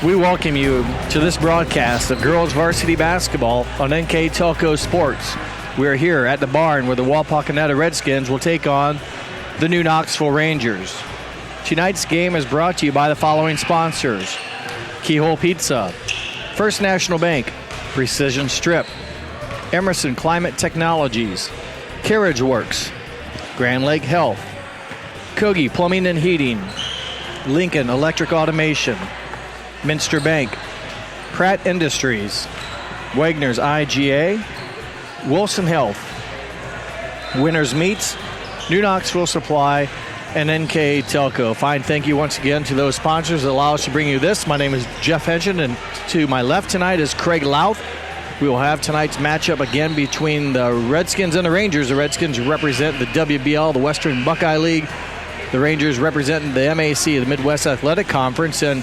We welcome you to this broadcast of girls varsity basketball on NKTelco Sports. We are here at the barn where the Wapakoneta Redskins will take on the new Knoxville Rangers. Tonight's game is brought to you by the following sponsors: Keyhole Pizza, First National Bank, Precision Strip, Emerson Climate Technologies, Carriage Works, Grand Lake Health, Kogi Plumbing and Heating, Lincoln Electric Automation, Minster Bank, Pratt Industries, Wagner's IGA, Wilson Health, Winners Meats, New Knoxville Supply, and NKTelco. Fine, thank you once again to those sponsors that allow us to bring you this. My name is Jeff Henson, and to my left tonight is Craig Louth. We will have tonight's matchup again between the Redskins and the Rangers. The Redskins represent the WBL, the Western Buckeye League. The Rangers representing the MAC, the Midwest Athletic Conference. And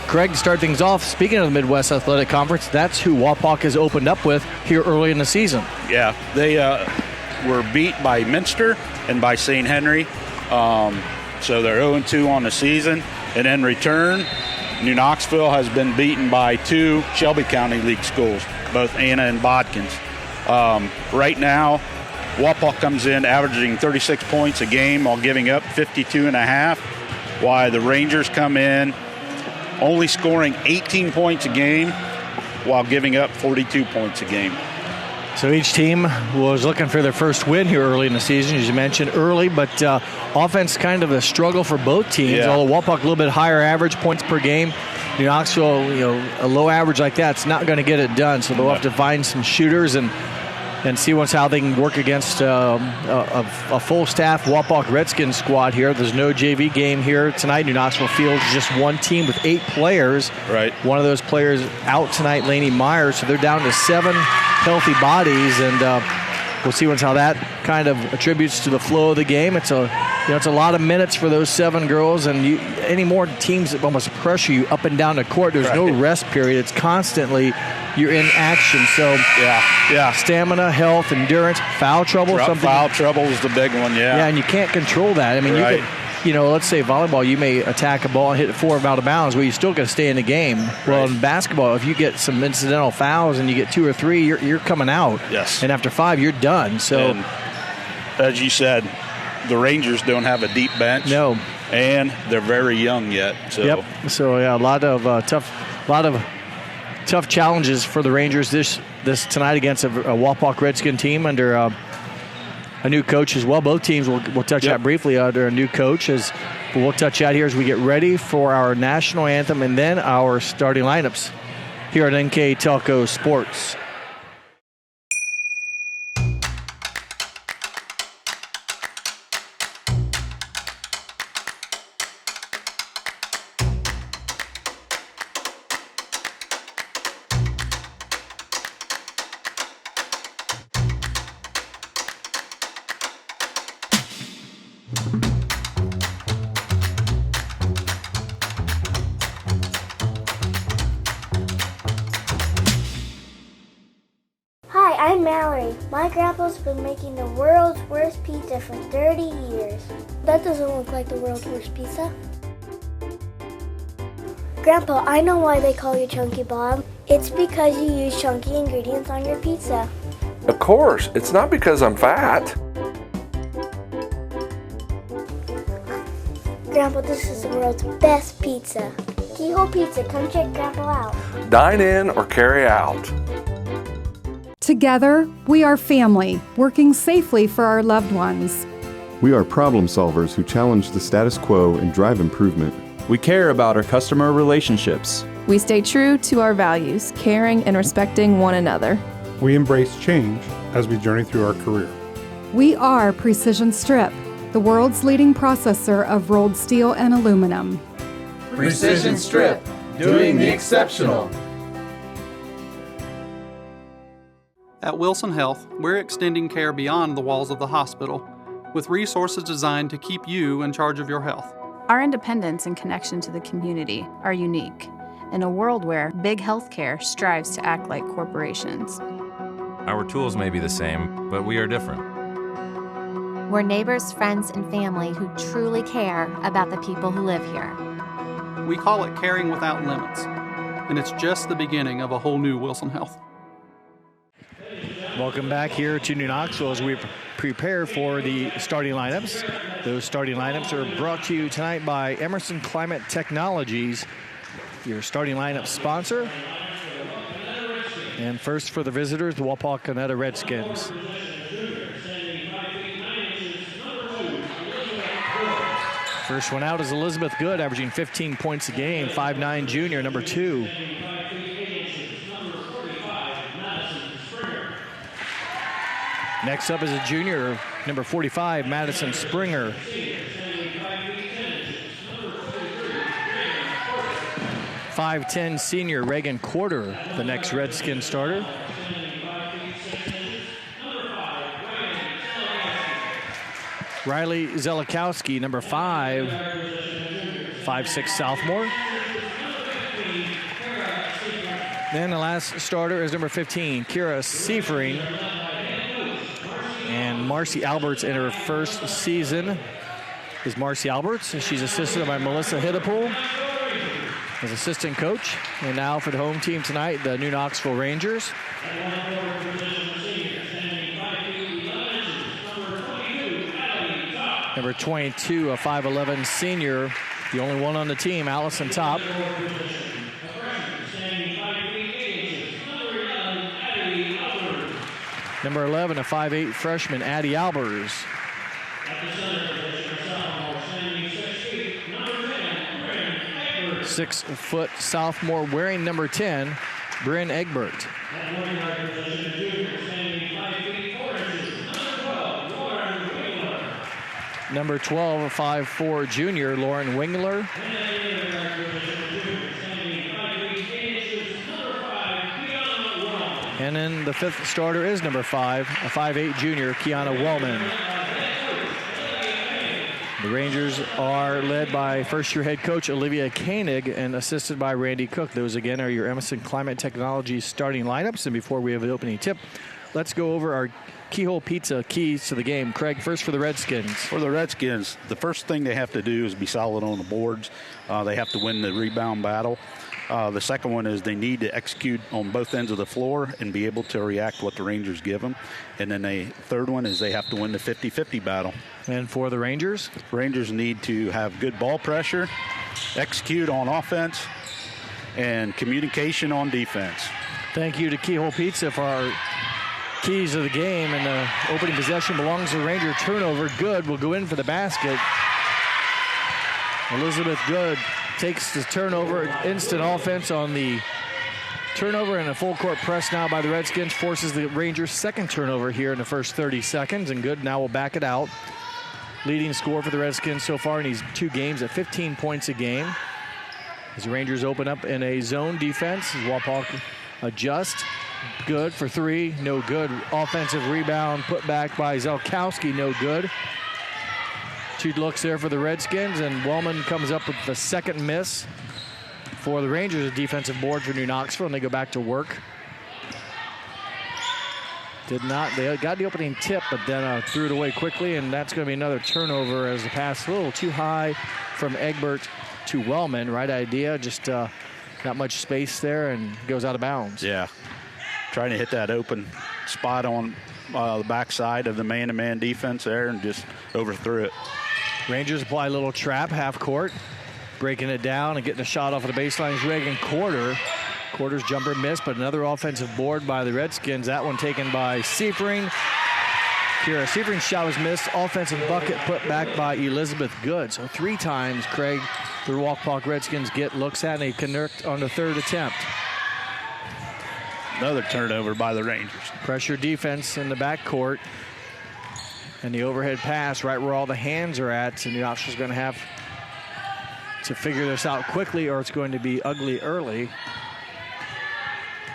Craig, to start things off, speaking of the Midwest Athletic Conference, that's who Wapak has opened up with here early in the season. Yeah, they were beat by Minster and by St. Henry. So they're 0-2 on the season. And in return, New Knoxville has been beaten by two Shelby County League schools, both Anna and Bodkins. Right now, Wapak comes in averaging 36 points a game while giving up 52.5, while the Rangers come in only scoring 18 points a game while giving up 42 points a game. So each team was looking for their first win here early in the season, as you mentioned early, but offense kind of a struggle for both teams. Yeah. Although Wapak a little bit higher average points per game, New Knoxville, a low average like that's not going to get it done. So they'll have to find some shooters and see how they can work against a full staff Wapak Redskins squad here. There's no JV game here tonight. New Knoxville fields just one team with 8 players. Right. One of those players out tonight, Laney Myers. So they're down to 7 healthy bodies, and we'll see how that kind of attributes to the flow of the game. It's a lot of minutes for those 7 girls, and any more teams that almost pressure you up and down the court. There's no rest period. It's constantly you're in action. So yeah, stamina, health, endurance, foul trouble. Foul trouble is the big one. Yeah, and you can't control that. I mean, you could, let's say volleyball, you may attack a ball and hit it 4 out of bounds, well, you still got to stay in the game. Well, in basketball, if you get some incidental fouls and you get 2 or 3, you're coming out. Yes. And after 5, you're done. So, and as you said, the Rangers don't have a deep bench. No. And they're very young yet. So. Yep. So a lot of tough challenges for the Rangers this tonight against a Wapak Redskin team under a new coach as well. Both teams will touch that briefly under a new coach, but we'll touch that here as we get ready for our national anthem and then our starting lineups here at NKTelco Sports. I'm Mallory. My grandpa's been making the world's worst pizza for 30 years. That doesn't look like the world's worst pizza. Grandpa, I know why they call you Chunky Bob. It's because you use chunky ingredients on your pizza. Of course, it's not because I'm fat. Grandpa, this is the world's best pizza. Keyhole Pizza, come check Grandpa out. Dine in or carry out. Together, we are family, working safely for our loved ones. We are problem solvers who challenge the status quo and drive improvement. We care about our customer relationships. We stay true to our values, caring and respecting one another. We embrace change as we journey through our career. We are Precision Strip, the world's leading processor of rolled steel and aluminum. Precision Strip, doing the exceptional. At Wilson Health, we're extending care beyond the walls of the hospital, with resources designed to keep you in charge of your health. Our independence and connection to the community are unique in a world where big healthcare strives to act like corporations. Our tools may be the same, but we are different. We're neighbors, friends, and family who truly care about the people who live here. We call it caring without limits, and it's just the beginning of a whole new Wilson Health. Welcome back here to New Knoxville as we prepare for the starting lineups. Those starting lineups are brought to you tonight by Emerson Climate Technologies, your starting lineup sponsor. And first for the visitors, the Wapakoneta Redskins. First one out is Elizabeth Good, averaging 15 points a game, 5'9" junior, number 2. Next up is a junior, number 45, Madison Springer. 5'10" senior, Reagan Quarter, the next Redskin starter. Riley Zelikowski, number 5, 5'6" sophomore. Then the last starter is number 15, Kira Seifering. And Marcy Alberts in her first season is Marcy Alberts. She's assisted by Melissa Hiddepool as assistant coach. And now for the home team tonight, the New Knoxville Rangers. Number 22, a 5'11" senior, the only one on the team, Allison Top. Number 11, a 5'8" freshman, Addie Albers. Six-foot sophomore wearing number 10, Bryn Egbert. Number 12, a 5'4" junior, Lauren Wingler. And then the fifth starter is number 5, a 5'8" junior, Kiana Wellman. The Rangers are led by first-year head coach Olivia Koenig and assisted by Randy Cook. Those, again, are your Emerson Climate Technologies starting lineups. And before we have the opening tip, let's go over our Keyhole Pizza keys to the game. Craig, first for the Redskins. For the Redskins, the first thing they have to do is be solid on the boards. They have to win the rebound battle. The second one is they need to execute on both ends of the floor and be able to react what the Rangers give them. And then the third one is they have to win the 50-50 battle. And for the Rangers? Rangers need to have good ball pressure, execute on offense, and communication on defense. Thank you to Keyhole Pizza for our keys of the game. And the opening possession belongs to the Ranger. Turnover. Good will go in for the basket. Elizabeth Good takes the turnover. Instant offense on the turnover, and a full court press now by the Redskins forces the Rangers' second turnover here in the first 30 seconds. And Good now will back it out. Leading scorer for the Redskins so far in these 2 games at 15 points a game. As the Rangers open up in a zone defense, Wapak adjust. Good for 3, no good. Offensive rebound put back by Zelkowski, no good. 2 looks there for the Redskins, and Wellman comes up with the second miss for the Rangers. A defensive board for New Knoxville, and they go back to work. They got the opening tip, but then threw it away quickly, and that's going to be another turnover as the pass a little too high from Egbert to Wellman. Right idea, just not much space there, and goes out of bounds. Yeah, trying to hit that open spot on the backside of the man-to-man defense there and just overthrew it. Rangers apply a little trap, half court, breaking it down and getting a shot off of the baseline is Reagan Quarter. Quarter's jumper missed, but another offensive board by the Redskins. That one taken by Seifering. Kira Seifering's shot was missed. Offensive bucket put back by Elizabeth Good. So 3 times, Craig, the Wapak Redskins get looks at, and they connect on the third attempt. Another turnover by the Rangers. Pressure defense in the backcourt. And the overhead pass right where all the hands are at. And New Knoxville's going to have to figure this out quickly, or it's going to be ugly early.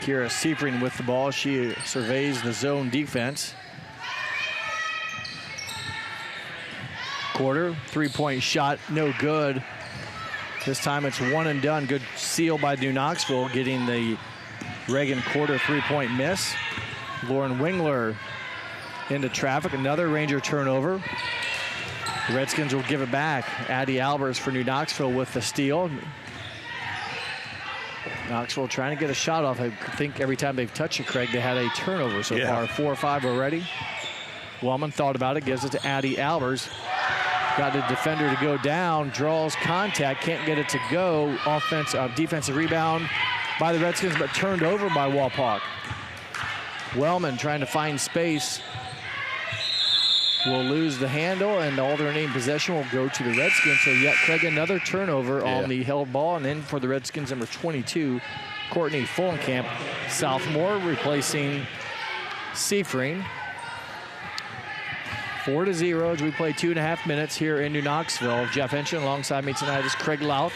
Kira Seifering with the ball. She surveys the zone defense. Quarter, 3-point shot, no good. This time it's one and done. Good seal by New Knoxville, getting the Reagan Quarter 3-point miss. Lauren Wingler into traffic. Another Ranger turnover. The Redskins will give it back. Addie Albers for New Knoxville with the steal. Knoxville trying to get a shot off. I think every time they've touched it, Craig, they had a turnover so far. 4 or 5 already. Wellman thought about it, gives it to Addie Albers. Got the defender to go down, draws contact, can't get it to go. Defensive rebound by the Redskins, but turned over by Wapak. Wellman trying to find space. Will lose the handle, and the alternating possession will go to the Redskins. So yet, Craig, another turnover on the held ball, and then for the Redskins, number 22, Courtney Fullenkamp, sophomore, replacing Seifring. 4-0 as we play 2.5 minutes here in New Knoxville. Jeff Henson alongside me tonight is Craig Louth.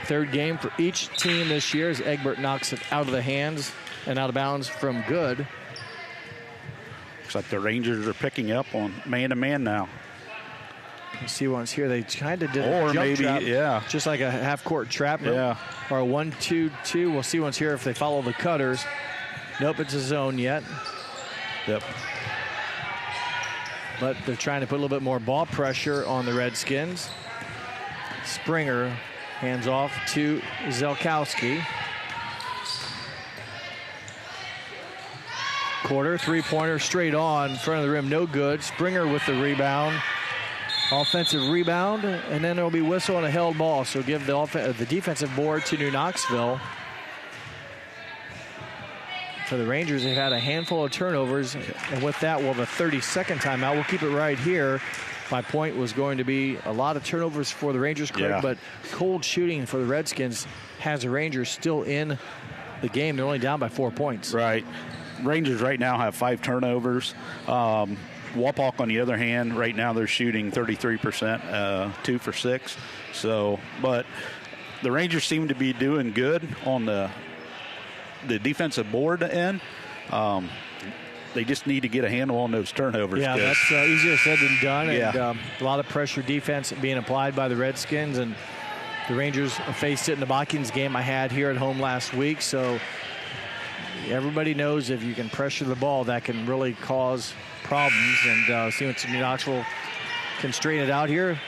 Third game for each team this year as Egbert knocks it out of the hands and out of bounds from Good. Looks like the Rangers are picking up on man-to-man now. You see once here, they kind of did a jump trap, just like a half-court trap, or a 1-2-2. We'll see once here if they follow the cutters. Nope, it's a zone yet. Yep. But they're trying to put a little bit more ball pressure on the Redskins. Springer hands off to Zelkowski. Quarter, three-pointer straight on, front of the rim, no good. Springer with the rebound. Offensive rebound, and then there'll be whistle and a held ball. So give the defensive board to New Knoxville. For the Rangers, they've had a handful of turnovers, and with that, we'll have a 30-second timeout. We'll keep it right here. My point was going to be a lot of turnovers for the Rangers, Craig, but cold shooting for the Redskins has the Rangers still in the game. They're only down by 4 points. Right. Rangers right now have 5 turnovers. Wapak, on the other hand, right now they're shooting 33%, 2 for 6. So, but the Rangers seem to be doing good on the defensive board end. They just need to get a handle on those turnovers. Yeah, that's easier said than done. And a lot of pressure defense being applied by the Redskins. And the Rangers faced it in the Botkins game I had here at home last week. So everybody knows if you can pressure the ball, that can really cause problems. And see what New Knoxville can straighten it out here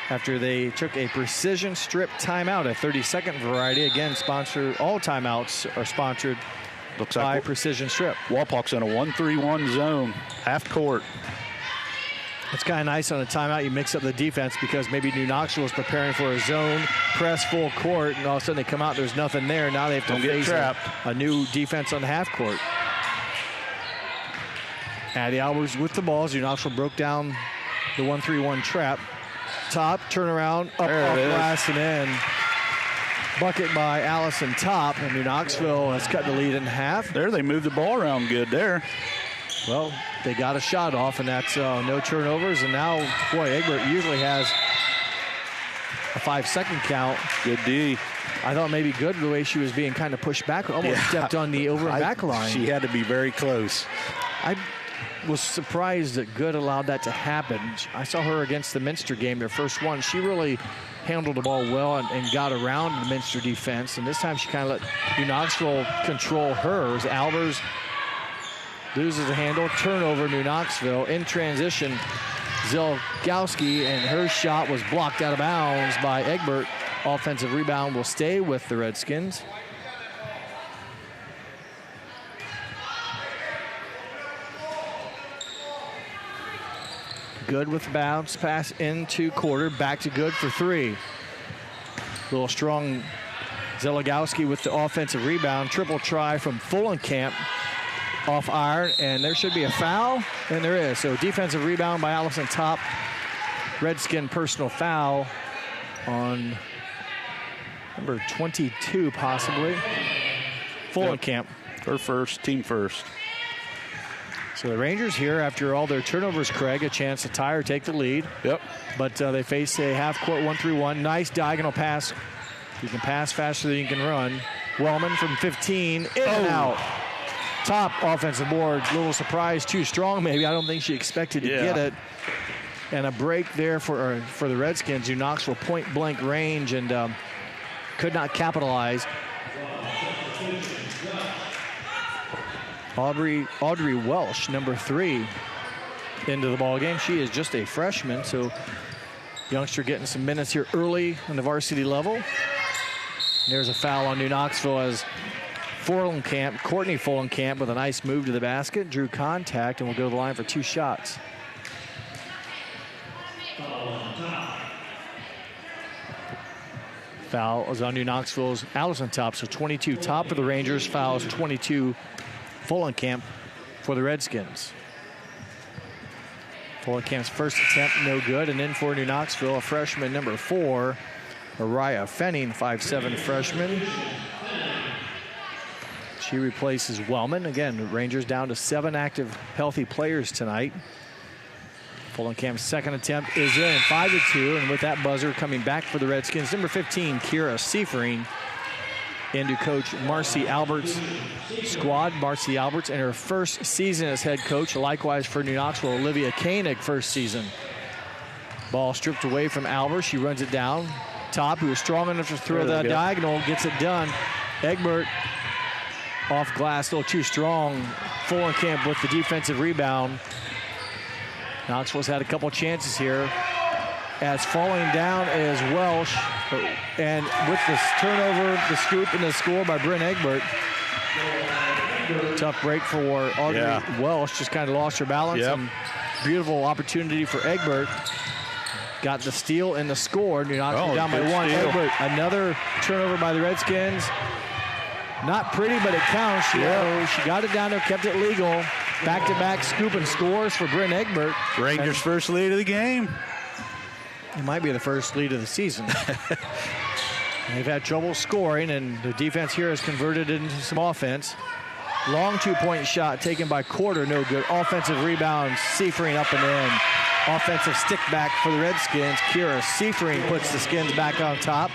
after they took a precision strip timeout, a 30-second variety. Again, all timeouts are sponsored by Precision Strip. Wapak's in a 1-3-1 zone, half court. It's kind of nice on a timeout. You mix up the defense because maybe New Knoxville is preparing for a zone press full court, and all of a sudden they come out, there's nothing there. Now they have to face a new defense on the half court. Addie Albers with the balls. New Knoxville broke down the 1-3-1 trap. Top, turnaround, up off glass and in. Bucket by Allison Top, and New Knoxville has cut the lead in half. There, they moved the ball around good there. Well, they got a shot off, and that's no turnovers. And now, boy, Egbert usually has a 5-second count. Good D. I thought maybe Good, the way she was being kind of pushed back, almost stepped on the over and back line. She had to be very close. I was surprised that Good allowed that to happen. I saw her against the Minster game, their first one. She really handled the ball well and got around the Minster defense. And this time she kind of let New Knoxville control her. As Albers loses the handle, turnover New Knoxville. In transition, Zelkowski, and her shot was blocked out of bounds by Egbert. Offensive rebound will stay with the Redskins. Good with the bounce pass into quarter. Back to Good for 3. Little strong Zelagowski with the offensive rebound. Triple try from Fullenkamp off iron. And there should be a foul. And there is. So defensive rebound by Allison Top. Redskin personal foul on number 22 possibly. Fullenkamp. Her first, team first. So the Rangers here, after all their turnovers, Craig, a chance to tie or take the lead. Yep. But they face a half-court 1-3-1. Nice diagonal pass. You can pass faster than you can run. Wellman from 15, in and out. Top offensive board. A little surprise, too strong maybe. I don't think she expected to get it. And a break there for the Redskins. New Knoxville point-blank range and could not capitalize. Audrey Welsh, number 3, into the ball game. She is just a freshman, so youngster getting some minutes here early on the varsity level. There's a foul on New Knoxville as Courtney Fulenkamp with a nice move to the basket, drew contact, and will go to the line for 2 shots. Foul is on New Knoxville's Allison Top, so 22 Top for the Rangers, fouls 22 Fulenkamp for the Redskins. Fulenkamp's first attempt, no good, and in for New Knoxville, a freshman, number 4, Mariah Fenning, 5'7" freshman. She replaces Wellman. Again, the Rangers down to 7 active, healthy players tonight. Fulenkamp's second attempt is in, 5-2, and with that buzzer coming back for the Redskins, number 15, Kira Seifering, into Coach Marcy Albert's squad. Marcy Albert's in her first season as head coach. Likewise for New Knoxville, Olivia Koenig, first season. Ball stripped away from Albert. She runs it down. Top, who is strong enough to throw the diagonal, gets it done. Egbert off glass, a little too strong. Fulenkamp with the defensive rebound. Knoxville's had a couple chances here. As falling down is Welsh. And with this turnover, the scoop, and the score by Bryn Egbert. Tough break for Audrey Welsh. Just kind of lost her balance. Yep. And beautiful opportunity for Egbert. Got the steal and the score. New Knoxville down by 1. Egbert, another turnover by the Redskins. Not pretty, but it counts. She got it down there, kept it legal. Back-to-back scoop and scores for Bryn Egbert. Rangers' first lead of the game. It might be the first lead of the season. They've had trouble scoring, and the defense here has converted into some offense. Long 2-point shot taken by Quarter, no good. Offensive rebound, Seifering up and in. Offensive stick back for the Redskins. Kira Seifering puts the Skins back on top.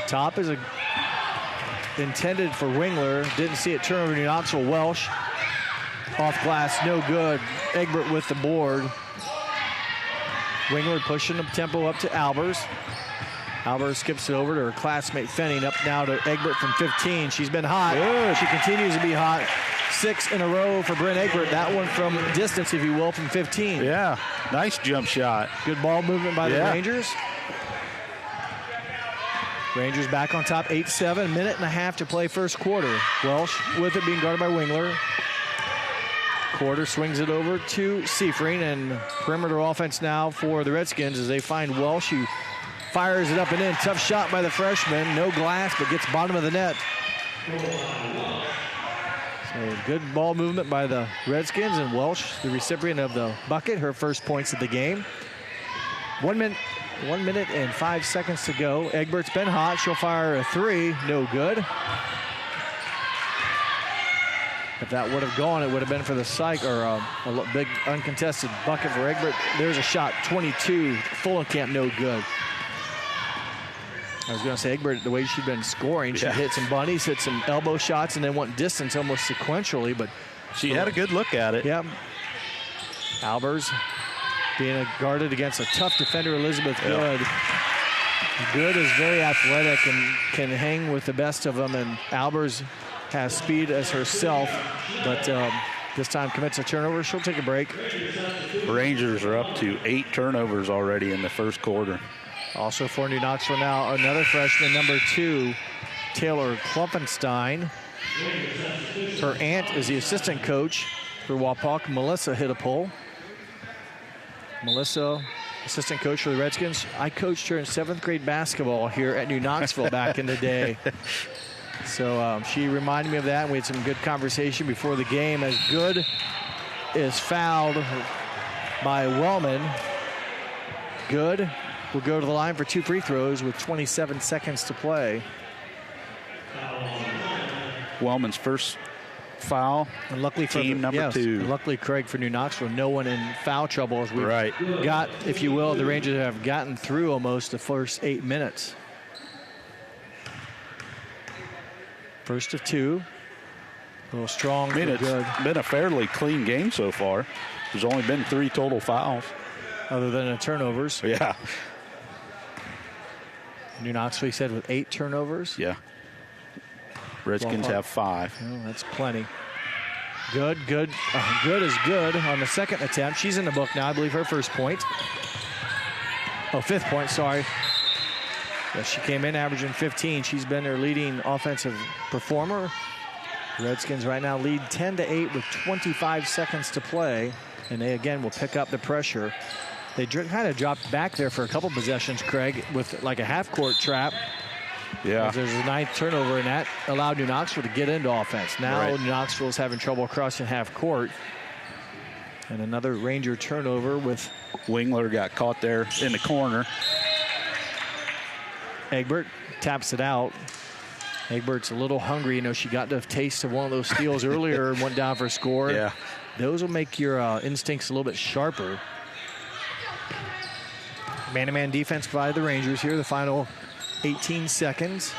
Top is intended for Wingler. Didn't see it turn over to New Knoxville. Welsh off glass, no good. Egbert with the board. Wingler pushing the tempo up to Albers. Albers skips it over to her classmate Fenning. Up now to Egbert from 15. She's been hot. Good. She continues to be hot. 6 in a row for Bryn Egbert. That one from distance, if you will, from 15. Yeah, nice jump shot. Good ball movement by the Rangers. Rangers back on top, 8-7. Minute and a half to play first quarter. Welsh with it being guarded by Wingler. Quarter swings it over to Seifering, and perimeter offense now for the Redskins as they find Welsh, who fires it up and in. Tough shot by the freshman. No glass, but gets bottom of the net. So good ball movement by the Redskins, and Welsh, the recipient of the bucket, her first points of the game. 1 minute and 5 seconds to go. Egbert's been hot. She'll fire a 3. No good. If that would have gone, it would have been for the a big uncontested bucket for Egbert. There's a shot, 22. Fulenkamp, no good. I was going to say, Egbert, the way she'd been scoring, she hit some bunnies, hit some elbow shots, and then went distance almost sequentially. But she had a good look at it. Yeah. Albers being guarded against a tough defender, Elizabeth Good. Good is very athletic and can hang with the best of them, and Albers has speed as herself, but this time commits a turnover. She'll take a break. Rangers are up to 8 turnovers already in the first quarter. Also for New Knoxville now, another freshman, number 2, Taylor Klopfenstein. Her aunt is the assistant coach for Wapak. Melissa hit a pull. Melissa, assistant coach for the Redskins. I coached her in 7th grade basketball here at New Knoxville back in the day. So she reminded me of that, and we had some good conversation before the game. As Good is fouled by Wellman. Good will go to the line for 2 free throws with 27 seconds to play. Wellman's first foul. And luckily for team number 2. Luckily, Craig, for New Knoxville, no one in foul trouble as we got, if you will, the Rangers have gotten through almost the first 8 minutes. First of 2. A little strong. It's been a fairly clean game so far. There's only been 3 total fouls. Other than the turnovers. Yeah. New Knoxville, he said, with 8 turnovers. Yeah. Redskins have 5. Oh, that's plenty. Good is good on the second attempt. She's in the book now, I believe, her first point. 5th point, sorry. Yeah, she came in averaging 15. She's been their leading offensive performer. The Redskins right now lead 10-8 with 25 seconds to play, and they again will pick up the pressure. They kind of dropped back there for a couple possessions, Craig, with like a half-court trap. Yeah. There's a 9th turnover, and that allowed New Knoxville to get into offense. Now New Knoxville's having trouble crossing half court. And another Ranger turnover with Wingler got caught there in the corner. Egbert taps it out. Egbert's a little hungry. You know, she got the taste of one of those steals earlier and went down for a score. Yeah. Those will make your instincts a little bit sharper. Man-to-man defense by the Rangers here. The final 18 seconds.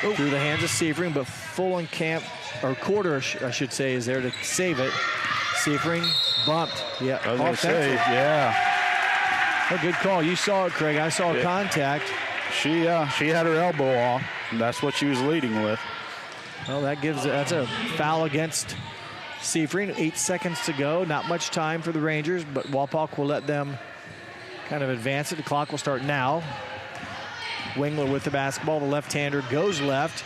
Through the hands of Seifring, but Fulenkamp, or Quarter, I should say, is there to save it. Seifring bumped. Yeah, I was going to say, yeah. A good call. You saw it, Craig. I saw contact. She had her elbow off, and that's what she was leading with. Well, that's a foul against Seifring. 8 seconds to go. Not much time for the Rangers, but Wapak will let them kind of advance it. The clock will start now. Wingler with the basketball. The left-hander goes left.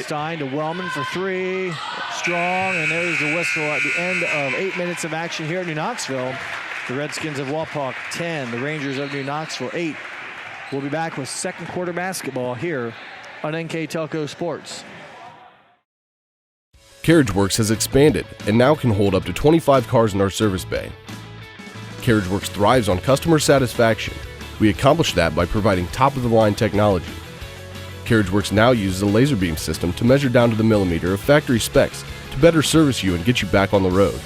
Stein to Wellman for 3. Strong, and there's the whistle at the end of 8 minutes of action here at New Knoxville. The Redskins of Wapak 10, the Rangers of New Knoxville 8. We'll be back with second quarter basketball here on NKTelco Sports. CarriageWorks has expanded and now can hold up to 25 cars in our service bay. CarriageWorks thrives on customer satisfaction. We accomplish that by providing top-of-the-line technology. CarriageWorks now uses a laser beam system to measure down to the millimeter of factory specs to better service you and get you back on the road.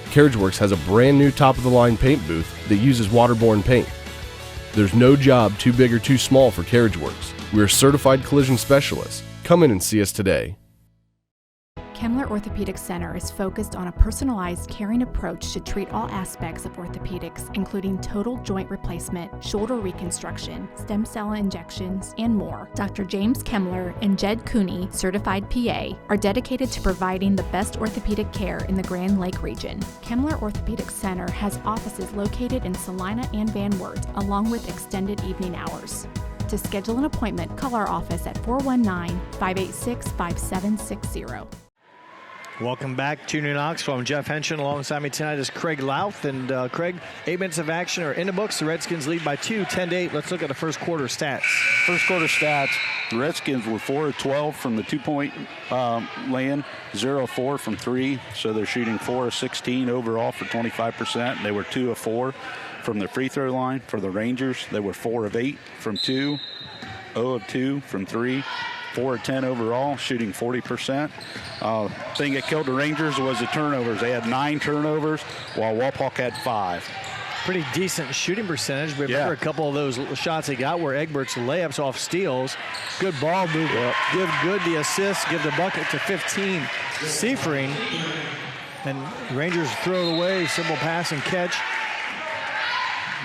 CarriageWorks has a brand new top-of-the-line paint booth that uses waterborne paint. There's no job too big or too small for CarriageWorks. We're certified collision specialists. Come in and see us today. Kemmler Orthopedic Center is focused on a personalized, caring approach to treat all aspects of orthopedics, including total joint replacement, shoulder reconstruction, stem cell injections, and more. Dr. James Kemmler and Jed Cooney, certified PA, are dedicated to providing the best orthopedic care in the Grand Lake region. Kemmler Orthopedic Center has offices located in Salina and Van Wert, along with extended evening hours. To schedule an appointment, call our office at 419-586-5760. Welcome back to New Knoxville. I'm Jeff Henson. Alongside me tonight is Craig Louth. And Craig, 8 minutes of action are in the books. The Redskins lead by 2, 10-8. Let's look at the first quarter stats. First quarter stats, the Redskins were 4 of 12 from the 2-point land, 0 of 4 from 3. So they're shooting 4 of 16 overall for 25%. They were 2 of 4 from the free throw line. For the Rangers, they were 4 of 8 from 2, 0 of 2 from 3. 4 of 10 overall, shooting 40%. Thing that killed the Rangers was the turnovers. They had 9 turnovers, while Wapak had 5. Pretty decent shooting percentage. But remember a couple of those shots they got were Egbert's layups off steals. Good ball movement. Give Good the assist. Give the bucket to 15. Seifring. And Rangers throw it away. Simple pass and catch.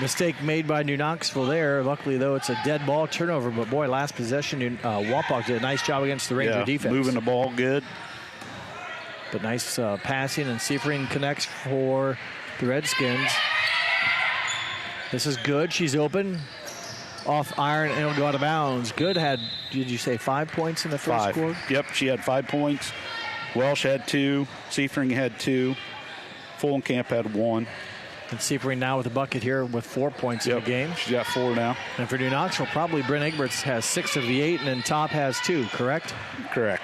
Mistake made by New Knoxville there. Luckily, though, it's a dead ball turnover. But, boy, last possession, Wapak did a nice job against the Ranger defense. Moving the ball good. But nice passing, and Seifring connects for the Redskins. This is Good. She's open. Off iron, and it'll go out of bounds. Good had, did you say 5 points in the first quarter? Yep, she had 5 points. Welsh had 2. Seifring had 2. Fulenkamp had 1. And Seifring now with a bucket here with 4 points in the game. She's got 4 now. And for New Knoxville, probably Brent Egberts has 6 of the 8, and then Top has 2, correct? Correct.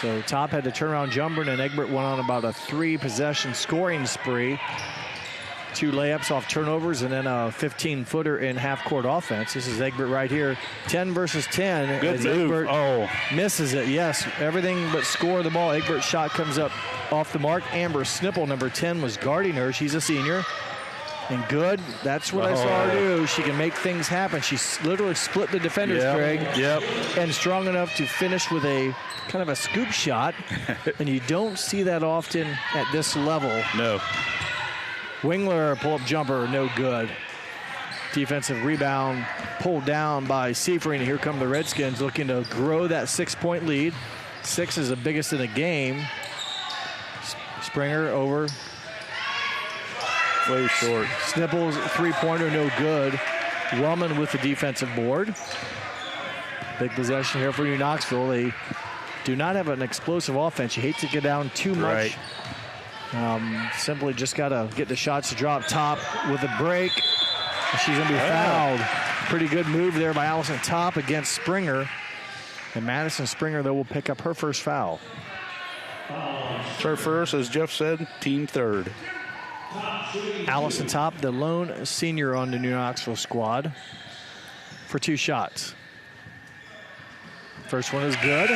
So Top had the turnaround jumper, and Egbert went on about a 3-possession scoring spree. 2 layups off turnovers, and then a 15-footer in half-court offense. This is Egbert right here. 10 versus 10. Good move. Egbert misses it, yes. Everything but score the ball. Egbert's shot comes up off the mark. Amber Snipple, number 10, was guarding her. She's a senior. And Good, that's what I saw her do. She can make things happen. She literally split the defenders, Craig. Yep. And strong enough to finish with a kind of a scoop shot. And you don't see that often at this level. No. Wingler, pull-up jumper, no good. Defensive rebound pulled down by Seifring. Here come the Redskins looking to grow that 6-point lead. 6 is the biggest in the game. Springer over. Way short. Snipple's three-pointer, no good. Wellman with the defensive board. Big possession here for New Knoxville. They do not have an explosive offense. You hate to get down too much. Right. Simply just got to get the shots to drop top with a break. She's going to be fouled. Pretty good move there by Allison Top against Springer. And Madison Springer, though, will pick up her first foul. Her first, as Jeff said, team third. Allison Top, the lone senior on the New Knoxville squad, for 2 shots. First one is good.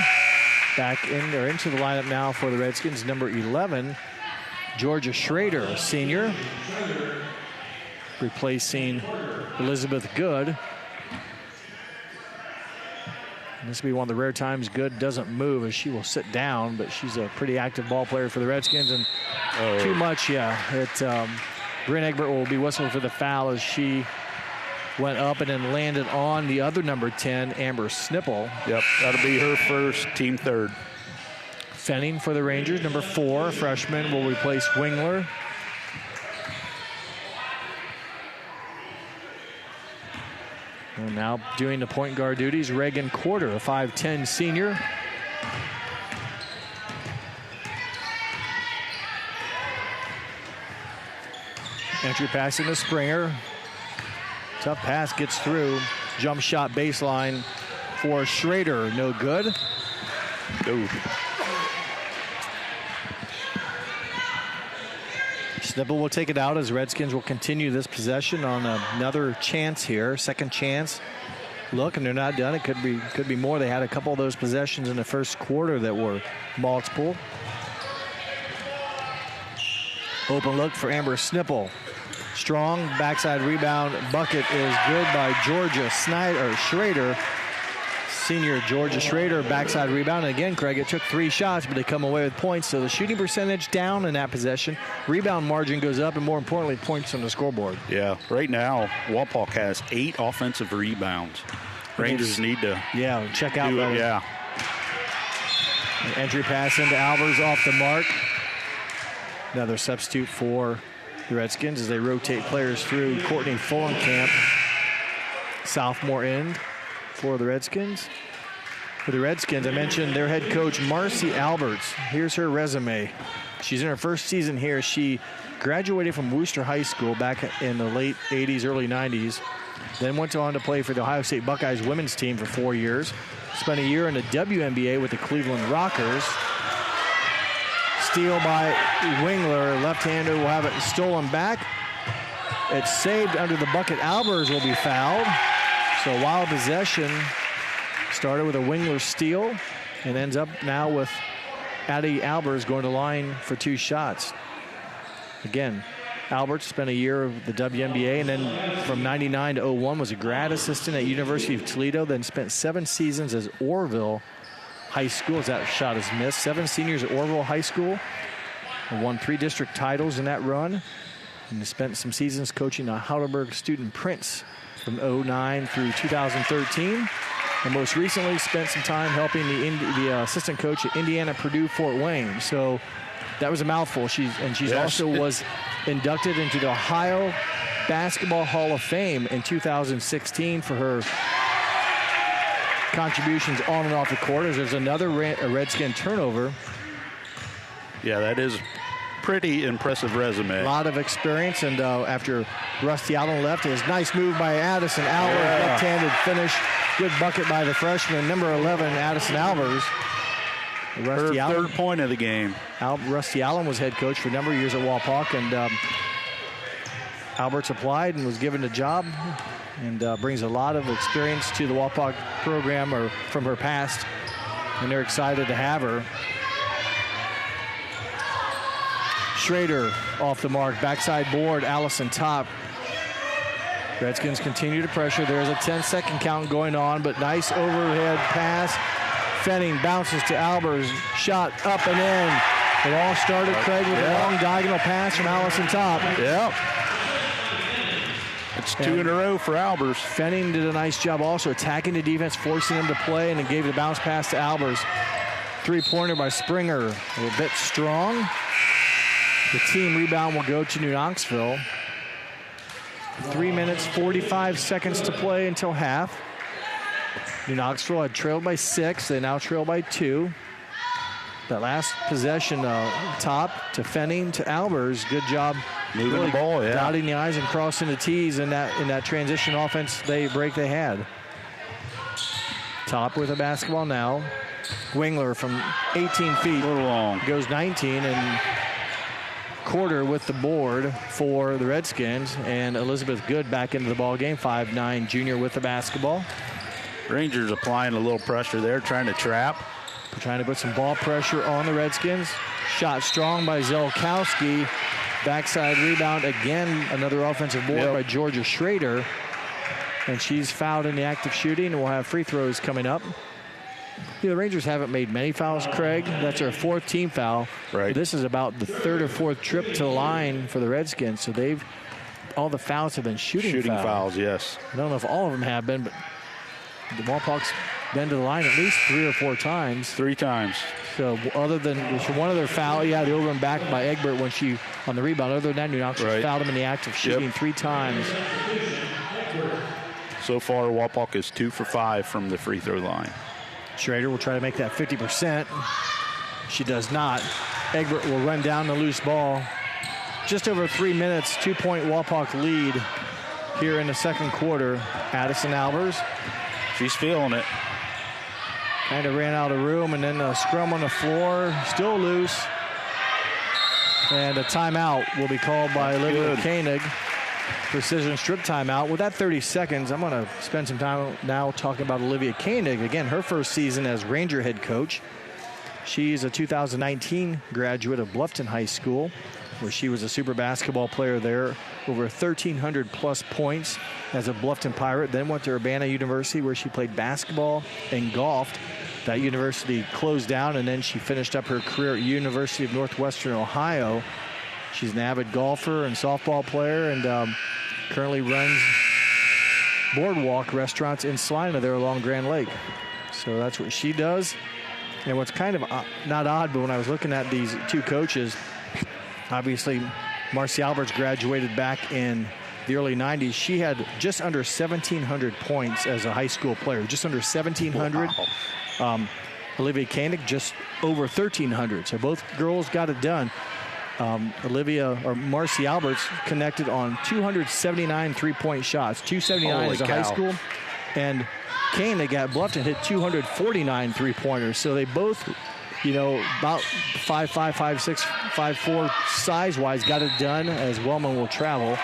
Back in or into the lineup now for the Redskins, number 11, Georgia Schrader, a senior, replacing Elizabeth Good. And this will be one of the rare times Good doesn't move as she will sit down, but she's a pretty active ball player for the Redskins. And too much, Bryn Egbert will be whistled for the foul as she went up and then landed on the other number 10, Amber Snipple. Yep, that'll be her first, team third. Fenning for the Rangers, number 4, freshman, will replace Wingler. And now doing the point guard duties, Reagan Quarter, a 5'10 senior. Entry pass into Springer. Tough pass gets through. Jump shot baseline for Schrader. No good. Ooh. Snipple will take it out as Redskins will continue this possession on another chance here. Second chance. Look, and they're not done. It could be more. They had a couple of those possessions in the first quarter that were multiple. Open look for Amber Snipple. Strong backside rebound. Bucket is good by Georgia Schrader. Senior Georgia Schrader, backside rebound. And again, Craig, it took 3 shots, but they come away with points. So the shooting percentage down in that possession. Rebound margin goes up, and more importantly, points on the scoreboard. Yeah, right now, Wapak has 8 offensive rebounds. Rangers need to check out that. Yeah. An entry pass into Albers off the mark. Another substitute for the Redskins as they rotate players through. Courtney Fullenkamp, sophomore end for the Redskins. For the Redskins, I mentioned their head coach, Marcy Alberts. Here's her resume. She's in her first season here. She graduated from Wooster High School back in the late 80s, early 90s. Then went on to play for the Ohio State Buckeyes women's team for 4 years. Spent a year in the WNBA with the Cleveland Rockers. Steal by Wingler. Left-hander will have it stolen back. It's saved under the bucket. Albers will be fouled. So a wild possession. Started with a Wingler steal and ends up now with Addie Albers going to line for 2 shots. Again, Albert spent a year of the WNBA and then from 99 to 01 was a grad assistant at University of Toledo, then spent 7 seasons as Orville High School as that shot is missed. 7 seniors at Orville High School. And won 3 district titles in that run. And spent some seasons coaching the Heidelberg Student Prince from 09 through 2013. And most recently spent some time helping the assistant coach at Indiana Purdue Fort Wayne. So that was a mouthful. She's also was inducted into the Ohio Basketball Hall of Fame in 2016 for her contributions on and off the court. As there's another Redskin turnover. Yeah, that is pretty impressive resume. A lot of experience, and after Rusty Allen left, his nice move by Addison Albers, left-handed finish. Good bucket by the freshman, number 11, Addison Albers. Rusty Allen, third point of the game. Rusty Allen was head coach for a number of years at Wapak, and Alberts applied and was given the job, and brings a lot of experience to the Wapak program or from her past, and they're excited to have her. Schrader off the mark, backside board, Allison Top. Redskins continue to pressure. There's a 10-second count going on, but nice overhead pass. Fenning bounces to Albers, shot up and in. It all started, Craig, with a long diagonal pass from Allison Top. Yep. It's 2 in a row for Albers. Fenning did a nice job also attacking the defense, forcing them to play, and then gave the bounce pass to Albers. 3-pointer by Springer, a bit strong. The team rebound will go to New Knoxville. 3 minutes, 45 seconds to play until half. New Knoxville had trailed by 6. They now trail by 2. That last possession, top to Fenning to Albers. Good job moving really the ball, dotting the I's and crossing the T's in that transition offense they had. Top with a basketball now. Wingler from 18 feet. A little long. Goes 19, and Quarter with the board for the Redskins, and Elizabeth Good back into the ball game. 5'9" junior with the basketball. Rangers applying a little pressure there, trying to trap. Trying to put some ball pressure on the Redskins. Shot strong by Zelkowski. Backside rebound again. Another offensive board by Georgia Schrader. And she's fouled in the act of shooting. And we'll have free throws coming up. The Rangers haven't made many fouls, Craig. That's our 4th team foul. Right. This is about the 3rd or 4th trip to the line for the Redskins. So all the fouls have been shooting fouls, yes. I don't know if all of them have been, but the Mohawks been to the line at least 3 or 4 times. 3 times. So other than one other foul, the over and back by Egbert when she on the rebound. Other than that, New Knoxville fouled him in the act of shooting 3 times. So far, Wapak is 2 for 5 from the free throw line. Schrader will try to make that 50%. She does not. Egbert will run down the loose ball. Just over 3 minutes, 2-point Wapak lead here in the second quarter. Addison Albers. She's feeling it. Kind of ran out of room, and then a scrum on the floor. Still loose. And a timeout will be called by Olivia Koenig. Precision strip timeout. With that 30 seconds, I'm going to spend some time now talking about Olivia Koenig. Again, her first season as Ranger head coach. She's a 2019 graduate of Bluffton High School, where she was a super basketball player there. Over 1,300 plus points as a Bluffton Pirate. Then went to Urbana University, where she played basketball and golfed. That university closed down, and then she finished up her career at University of Northwestern Ohio. She's an avid golfer and softball player, and currently runs Boardwalk restaurants in Salina there along Grand Lake. So that's what she does. And what's kind of not odd, but when I was looking at these 2 coaches, obviously Marcy Alberts graduated back in the early 90s. She had just under 1,700 points as a high school player, just under 1,700. Wow. Olivia Koenig just over 1,300. So both girls got it done. Marcy Alberts connected on 279 three-point shots, 279 as a high school. And Koenig at Bluffton hit 249 three-pointers. So they both, about 5'5", 5'6", 5'4", size-wise got it done, as Wellman will travel.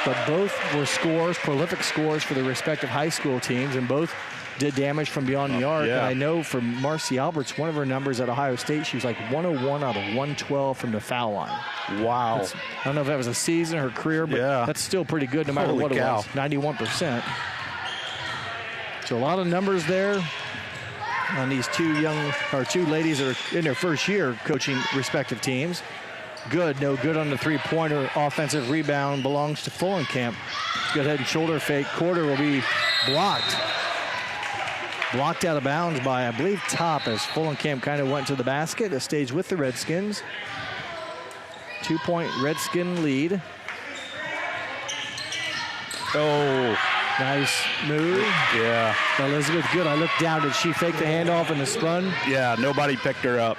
But both were prolific scorers for their respective high school teams, and both did damage from beyond the arc. And I know for Marcy Alberts, one of her numbers at Ohio State, she was like 101 out of 112 from the foul line. Wow. I don't know if that was a season or her career, but that's still pretty good no matter what it was. 91%. So a lot of numbers there on these 2 ladies that are in their first year coaching respective teams. No good on the three-pointer. Offensive rebound belongs to Fullenkamp. Good head and shoulder fake. Quarter will be blocked. Blocked out of bounds by, I believe, Top, as Fullenkamp kind of went to the basket. It stays with the Redskins. 2-point Redskin lead. Oh, nice move. Yeah. Elizabeth Good. I looked down. Did she fake the handoff and the spun? Yeah, nobody picked her up.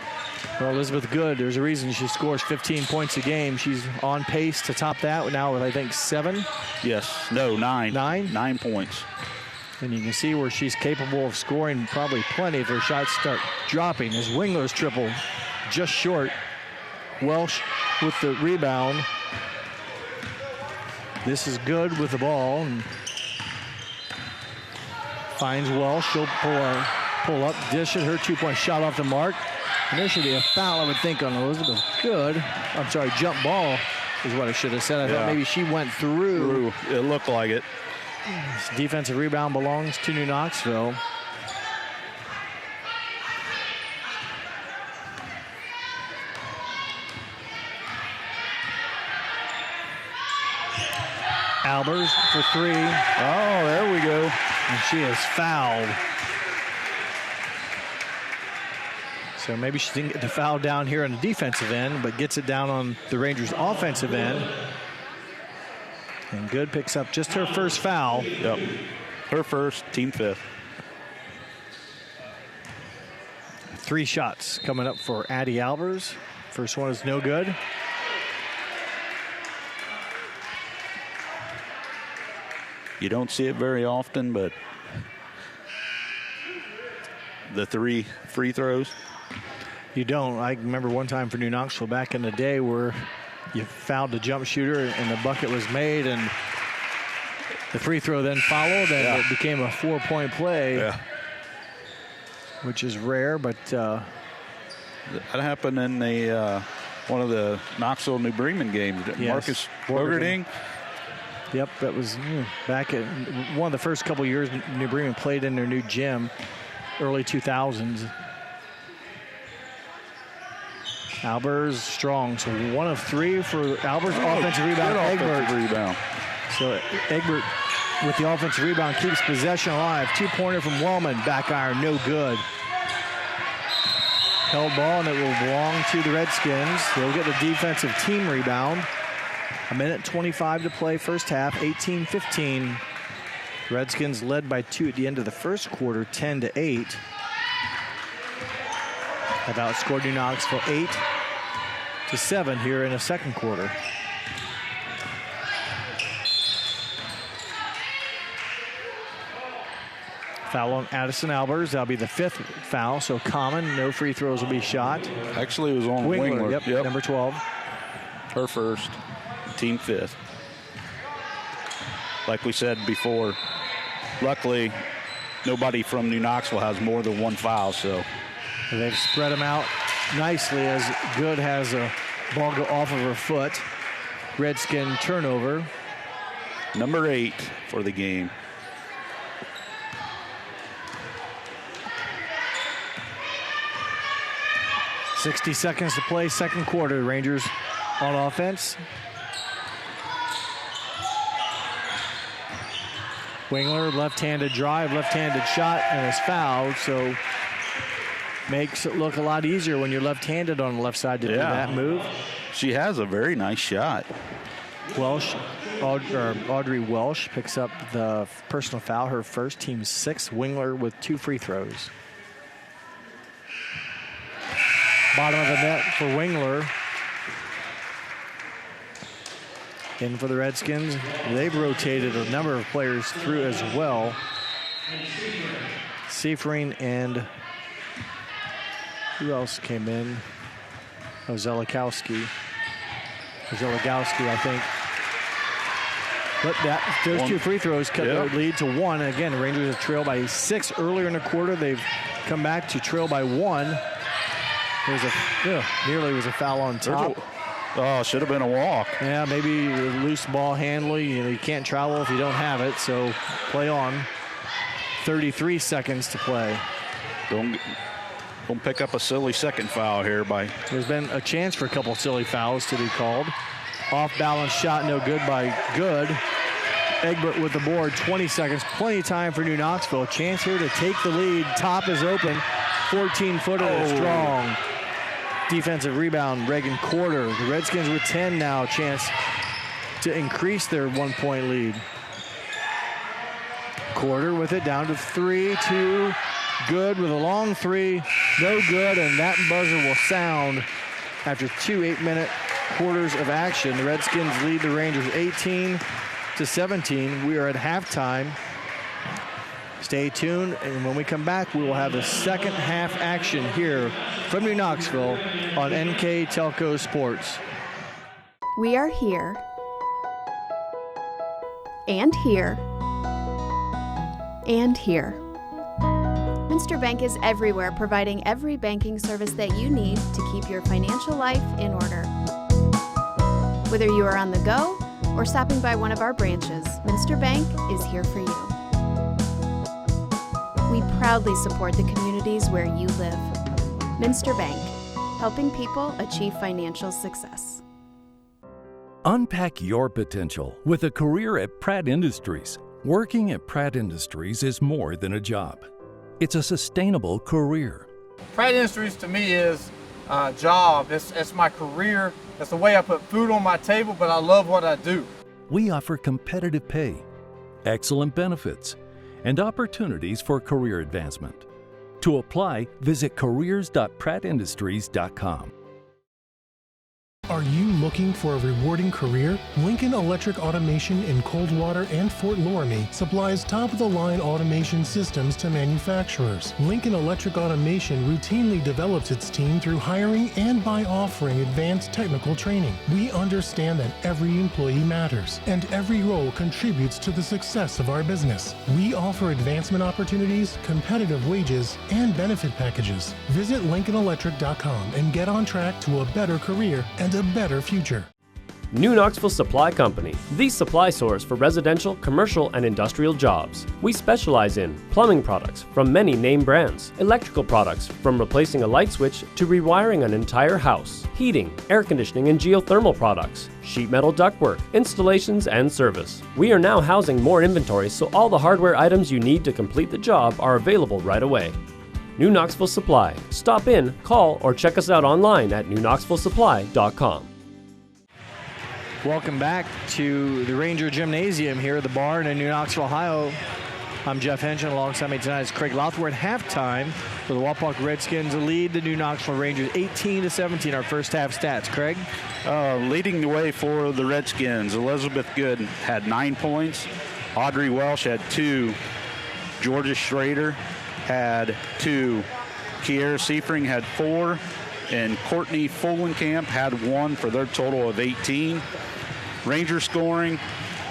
Well, Elizabeth Good, there's a reason she scores 15 points a game. She's on pace to top that now with, I think, 7. Yes. No, 9. 9? 9 points. And you can see where she's capable of scoring probably plenty if her shots start dropping. As Wingler's triple just short. Welsh with the rebound. This is Good with the ball. And finds Welsh. She'll pull up, dish it. Her 2-point shot off the mark. And there should be a foul, I would think, on Elizabeth Good. I'm sorry, jump ball is what I should have said. I thought maybe she went through. It looked like it. This defensive rebound belongs to New Knoxville. Albers for 3. Oh, there we go. And she is fouled. So maybe she didn't get the foul down here on the defensive end, but gets it down on the Rangers' offensive end. And Good picks up just her first foul. Yep. Her first, team 5th. 3 shots coming up for Addie Albers. First one is no good. You don't see it very often, but the 3 free throws. You don't. I remember one time for New Knoxville back in the day where you fouled the jump shooter and the bucket was made and the free throw then followed and it became a 4-point play, which is rare, but that happened in the one of the Knoxville New Bremen games. Yes. Marcus Bogerding. Yep, that was back at one of the first couple years New Bremen played in their new gym, early 2000s. Albers strong, so 1 of 3 for Albers. Offensive rebound, Egbert. Rebound. So Egbert with the offensive rebound keeps possession alive. 2-pointer from Wellman, back iron, no good. Held ball, and it will belong to the Redskins. They'll get the defensive team rebound. 1:25 to play, first half, 18-15. Redskins led by 2 at the end of the first quarter, 10-8. Have outscored New Knoxville 8-7 here in the second quarter. Foul on Addison Albers. That'll be the 5th foul, so common. No free throws will be shot. Actually, it was on Wingler. Yep, number 12. Her first, team 5th. Like we said before, luckily, nobody from New Knoxville has more than 1 foul, so. And they've spread them out nicely as Good has a ball go off of her foot. Redskin turnover. Number 8 for the game. .60 seconds to play, second quarter. Rangers on offense. Wingler, left-handed drive, left-handed shot, and is fouled, so makes it look a lot easier when you're left-handed on the left side to do that move. She has a very nice shot. Audrey Welsh picks up the personal foul, her first, team 6. Wingler with 2 free throws. Bottom of the net for Wingler. In for the Redskins. They've rotated a number of players through as well. Seifering and who else came in? Zeligowski, I think. But those 2 free throws cut their lead to 1. Again, the Rangers have trailed by 6 earlier in the quarter. They've come back to trail by 1. Nearly was a foul on top. Should have been a walk. Yeah, maybe loose ball handling. You can't travel if you don't have it, so play on. 33 seconds to play. Don't pick up a silly second foul here. There's been a chance for a couple silly fouls to be called. Off-balance shot, no good by Good. Egbert with the board, 20 seconds. Plenty of time for New Knoxville. Chance here to take the lead. Top is open. 14-footer strong. Defensive rebound, Reagan Quarter. The Redskins with 10 now. Chance to increase their 1-point lead. Quarter with it, down to 3, 2. Good with a long 3. No good, and that buzzer will sound after 2 8-minute quarters of action. The Redskins lead the Rangers 18-17. We are at halftime. Stay tuned, and when we come back, we will have the second half action here from New Knoxville on NKTelco Sports. We are here, and here, and here. Minster Bank is everywhere, providing every banking service that you need to keep your financial life in order. Whether you are on the go or stopping by one of our branches, Minster Bank is here for you. We proudly support the communities where you live. Minster Bank, helping people achieve financial success. Unpack your potential with a career at Pratt Industries. Working at Pratt Industries is more than a job. It's a sustainable career. Pratt Industries to me is a job. It's my career. It's the way I put food on my table, but I love what I do. We offer competitive pay, excellent benefits, and opportunities for career advancement. To apply, visit careers.prattindustries.com. Are you looking for a rewarding career? Lincoln Electric Automation in Coldwater and Fort Loramie supplies top-of-the-line automation systems to manufacturers. Lincoln Electric Automation routinely develops its team through hiring and by offering advanced technical training. We understand that every employee matters, and every role contributes to the success of our business. We offer advancement opportunities, competitive wages, and benefit packages. Visit LincolnElectric.com and get on track to a better career and a better future. New Knoxville Supply Company, the supply source for residential, commercial, and industrial jobs. We specialize in plumbing products from many name brands, electrical products from replacing a light switch to rewiring an entire house, heating, air conditioning, and geothermal products, sheet metal ductwork, installations, and service. We are now housing more inventory, so all the hardware items you need to complete the job are available right away. New Knoxville Supply. Stop in, call, or check us out online at newknoxvillesupply.com. Welcome back to the Ranger Gymnasium here at the Barn in New Knoxville, Ohio. I'm Jeff Henson. Alongside me tonight is Craig Lothward. Halftime for the Wapak Redskins lead the New Knoxville Rangers 18-17. Our first half stats. Craig? Leading the way for the Redskins, Elizabeth Good had 9 points. Audrey Welsh had 2. Georgia Schrader had 2. Kiera Seifring had 4. And Courtney Folenkamp had 1 for their total of 18. Ranger scoring,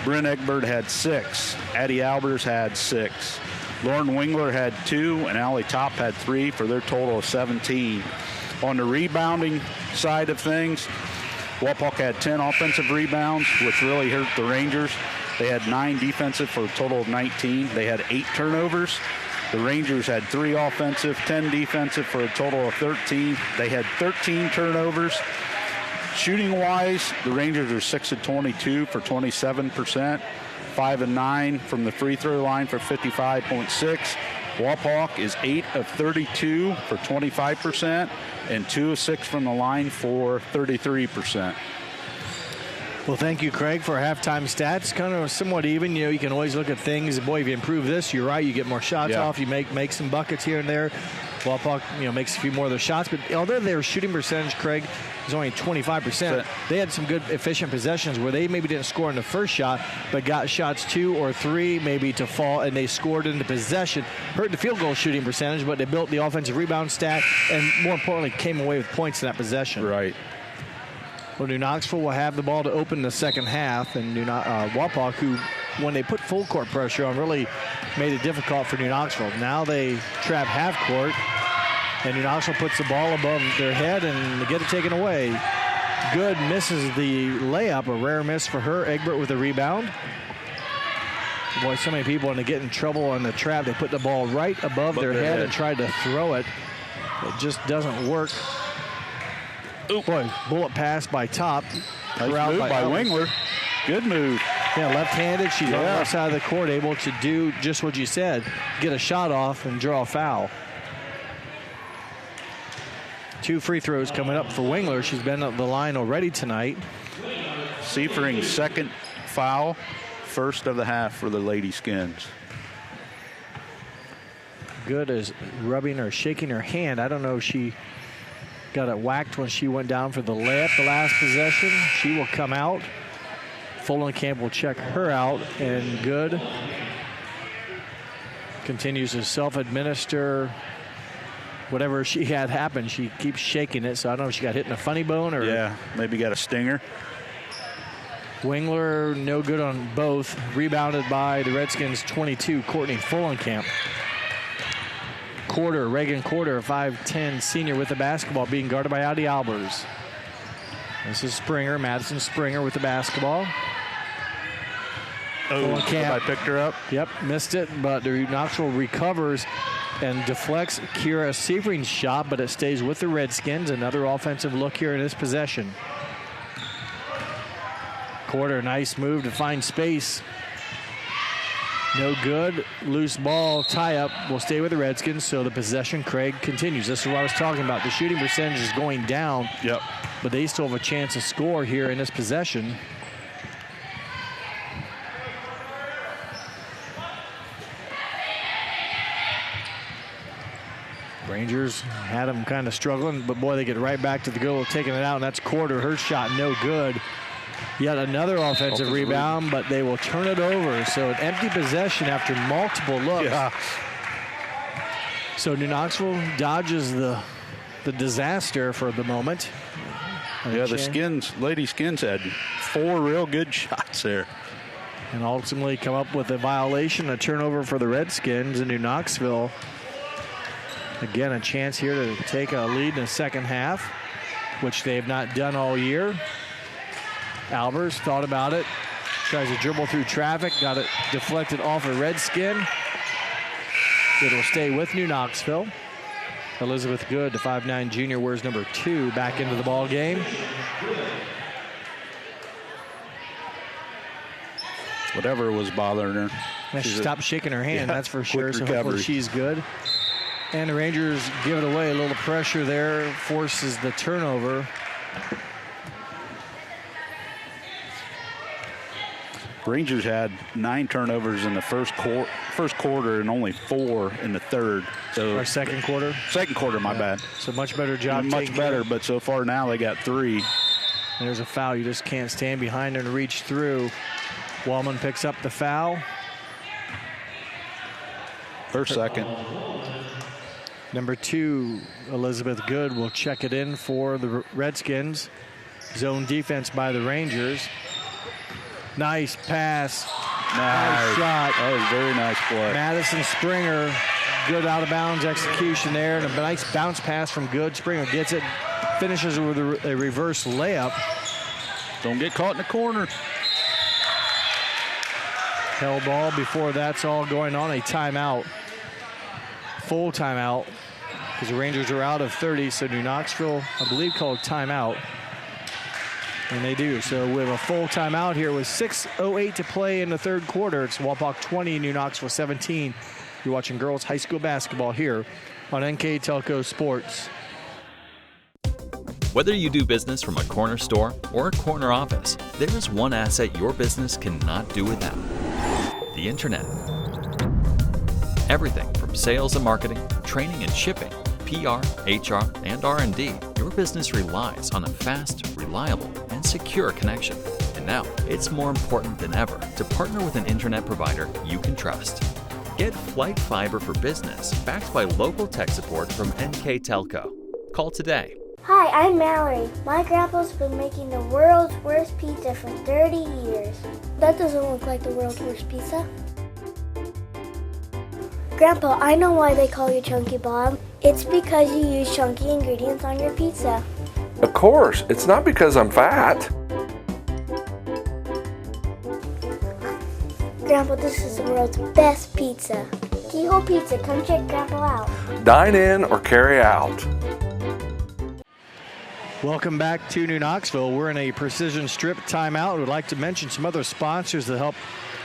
Bryn Egbert had 6. Addie Albers had 6. Lauren Wingler had 2, and Allie Top had 3 for their total of 17. On the rebounding side of things, Wapak had 10 offensive rebounds, which really hurt the Rangers. They had 9 defensive for a total of 19. They had 8 turnovers. The Rangers had 3 offensive, 10 defensive for a total of 13. They had 13 turnovers. Shooting-wise, the Rangers are 6 of 22 for 27%, 5 of 9 from the free throw line for 55.6. Wapak is 8 of 32 for 25%, and 2 of 6 from the line for 33%. Well, thank you, Craig, for halftime stats. Kind of somewhat even. You know, you can always look at things. Boy, if you improve this, you're right. You get more shots off. You make some buckets here and there. Wapak, makes a few more of those shots. But although their shooting percentage, Craig, is only 25%, they had some good, efficient possessions where they maybe didn't score in the first shot, but got shots 2 or 3 maybe to fall, and they scored in the possession. Hurt the field goal shooting percentage, but they built the offensive rebound stat, and more importantly, came away with points in that possession. Right. Well, New Knoxville will have the ball to open the second half, and Wapak, who, when they put full court pressure on, really made it difficult for New Knoxville. Now they trap half court, and New Knoxville puts the ball above their head and they get it taken away. Good misses the layup, a rare miss for her. Egbert with the rebound. Boy, so many people, when they get in trouble on the trap, they put the ball right above their head and try to throw it. It just doesn't work. Ooh. Boy, bullet pass by Top. Nice move by Wingler. Good move. Yeah, left-handed. She's on the left side of the court, able to do just what you said, get a shot off and draw a foul. 2 free throws coming up for Wingler. She's been at the line already tonight. Seifring's second foul, first of the half for the Lady Skins. Good as rubbing or shaking her hand. I don't know if she got it whacked when she went down for the layup the last possession. She will come out. Folenkamp will check her out, and Good continues to self-administer whatever she had happen. She keeps shaking it, so I don't know if she got hit in a funny bone or... Yeah, maybe got a stinger. Wingler, no good on both. Rebounded by the Redskins' 22, Courtney Folenkamp. Reagan Quarter, a 5'10 senior with the basketball, being guarded by Audie Albers. This is Springer, Madison Springer with the basketball. I picked her up. Yep, missed it, but the Knoxville recovers and deflects Kiera Seifring's shot, but it stays with the Redskins. Another offensive look here in this possession. Quarter, nice move to find space. No good. Loose ball tie-up will stay with the Redskins, so the possession, Craig, continues. This is what I was talking about. The shooting percentage is going down, but they still have a chance to score here in this possession. Rangers had them kind of struggling, but boy, they get right back to the goal, taking it out, and that's Quarter. Her shot no good. Yet another offensive rebound, but they will turn it over. So an empty possession after multiple looks. Yeah. So New Knoxville dodges the disaster for the moment. Yeah, the Lady Skins had 4 real good shots there. And ultimately come up with a violation, a turnover for the Redskins in New Knoxville. Again, a chance here to take a lead in the second half, which they have not done all year. Albers thought about it, tries to dribble through traffic, got it deflected off a Redskin. It'll stay with New Knoxville. Elizabeth Good, the 5'9" junior, wears number 2, back into the ball game. Whatever was bothering her. Yeah, she stopped shaking her hand, that's for sure, so hopefully she's good. And the Rangers give it away. A little pressure there forces the turnover. Rangers had 9 turnovers in the first quarter and only 4 in the third. So our second quarter? Second quarter, my bad. So much better job. Much better, but so far now they got 3. And there's a foul. You just can't stand behind and reach through. Wallman picks up the foul. Her second. Number 2, Elizabeth Good, will check it in for the Redskins. Zone defense by the Rangers. Nice pass. Nice shot. That was a very nice play. Madison Springer, good out of bounds execution there, and a nice bounce pass from Good. Springer gets it, finishes with a reverse layup. Don't get caught in the corner. Hell ball before that's all going on. A timeout. Full timeout, because the Rangers are out of 30, so New Knoxville, I believe, called timeout. And they do. So we have a full timeout here with 6:08 to play in the third quarter. It's Wapak 20, New Knoxville 17. You're watching girls high school basketball here on NKTelco Sports. Whether you do business from a corner store or a corner office, there is one asset your business cannot do without: the internet. Everything from sales and marketing, training and shipping, PR, HR, and R&D, your business relies on a fast, reliable, and secure connection. And now, it's more important than ever to partner with an internet provider you can trust. Get Flight Fiber for Business, backed by local tech support from NKTelco. Call today. Hi, I'm Mallory. My grandpa's been making the world's worst pizza for 30 years. That doesn't look like the world's worst pizza. Grandpa, I know why they call you Chunky Bob. It's because you use chunky ingredients on your pizza. Of course, it's not because I'm fat. Grandpa, this is the world's best pizza. Keyhole Pizza, come check Grandpa out. Dine in or carry out. Welcome back to New Knoxville. We're in a precision strip timeout. We'd like to mention some other sponsors that help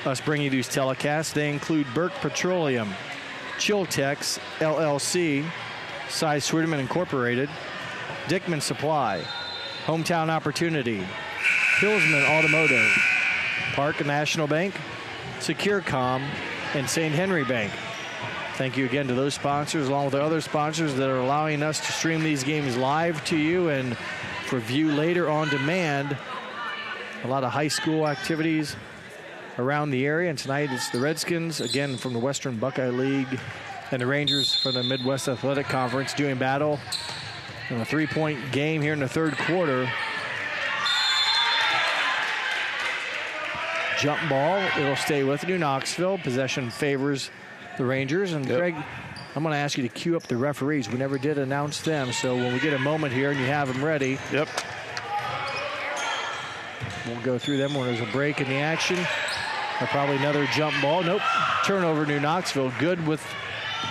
us bring you these telecasts. They include Burke Petroleum, Chiltex LLC, Cy Sweeterman Incorporated, Dickman Supply, Hometown Opportunity, Hillsman Automotive, Park National Bank, SecureCom, and St. Henry Bank. Thank you again to those sponsors, along with the other sponsors that are allowing us to stream these games live to you and for view later on demand. A lot of high school activities around the area, and tonight it's the Redskins, again from the Western Buckeye League, and the Rangers from the Midwest Athletic Conference doing battle in a 3-point game here in the third quarter. Jump ball, it'll stay with New Knoxville. Possession favors the Rangers, and Greg, I'm going to ask you to cue up the referees. We never did announce them, so when we get a moment here and you have them ready, we'll go through them when there's a break in the action. Or probably another jump ball. Nope. Turnover, New Knoxville. Good with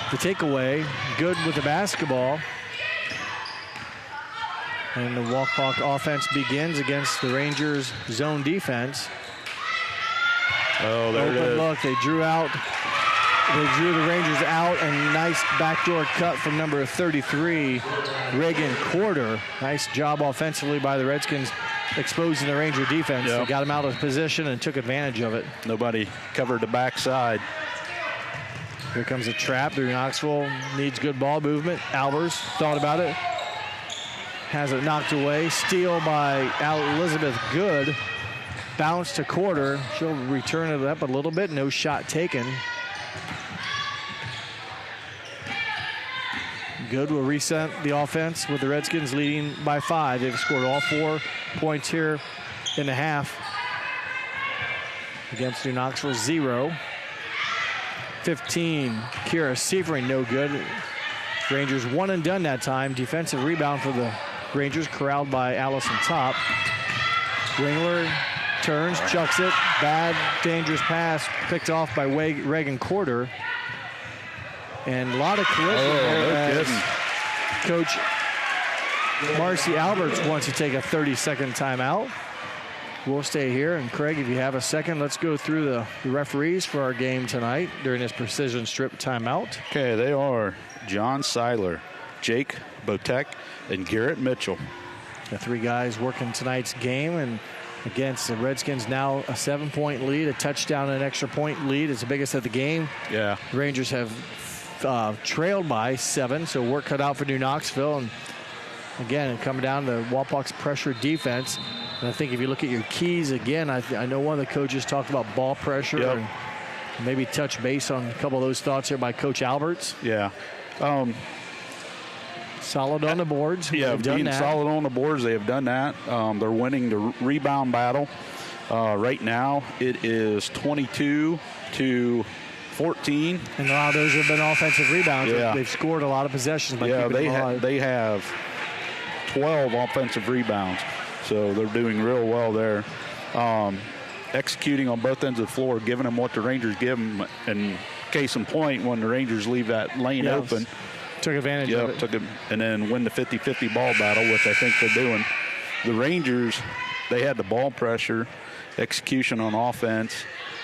the takeaway. Good with the basketball. And the Wapak offense begins against the Rangers' zone defense. Oh, there it Open is. look. They drew out. They drew the Rangers out, and nice backdoor cut from number 33, Reagan Quarter. Nice job offensively by the Redskins, exposing the Ranger defense. Yep. They got him out of position and took advantage of it. Nobody covered the backside. Here comes a trap through Knoxville. Needs good ball movement. Albers thought about it. Has it knocked away. Steal by Elizabeth Good. Bounce to Quarter. She'll return it up a little bit. No shot taken. Good will reset the offense with the Redskins leading by 5. They've scored all 4 points here in the half. Against New Knoxville, 0. 15, Kira Seifering, no good. Rangers one and done that time. Defensive rebound for the Rangers, corralled by Allison Top. Wingler turns, chucks it. Bad, dangerous pass, picked off by Reagan Quarter. And a lot of collision there as Coach Marcy Alberts wants to take a 30-second timeout. We'll stay here. And Craig, if you have a second, let's go through the referees for our game tonight during this precision strip timeout. Okay, they are John Seiler, Jake Botek, and Garrett Mitchell. The 3 guys working tonight's game, and against the Redskins now a 7-point lead, a touchdown and an extra point lead. It's the biggest of the game. Yeah. The Rangers have trailed by 7, so work cut out for New Knoxville. And again, coming down to Wapak's pressure defense. And I think if you look at your keys again, I know one of the coaches talked about ball pressure and maybe touch base on a couple of those thoughts here by Coach Alberts. Yeah. Solid on the boards. Yeah, being solid on the boards, they have done that. They're winning the rebound battle. Right now, it is 22-14. And a lot of those have been offensive rebounds. Yeah. They've scored a lot of possessions by keeping them alive. They have 12 offensive rebounds, so they're doing real well there. Executing on both ends of the floor, giving them what the Rangers give them. And case in point, when the Rangers leave that lane open, took advantage of it. And then win the 50-50 ball battle, which I think they're doing. The Rangers, they had the ball pressure, execution on offense,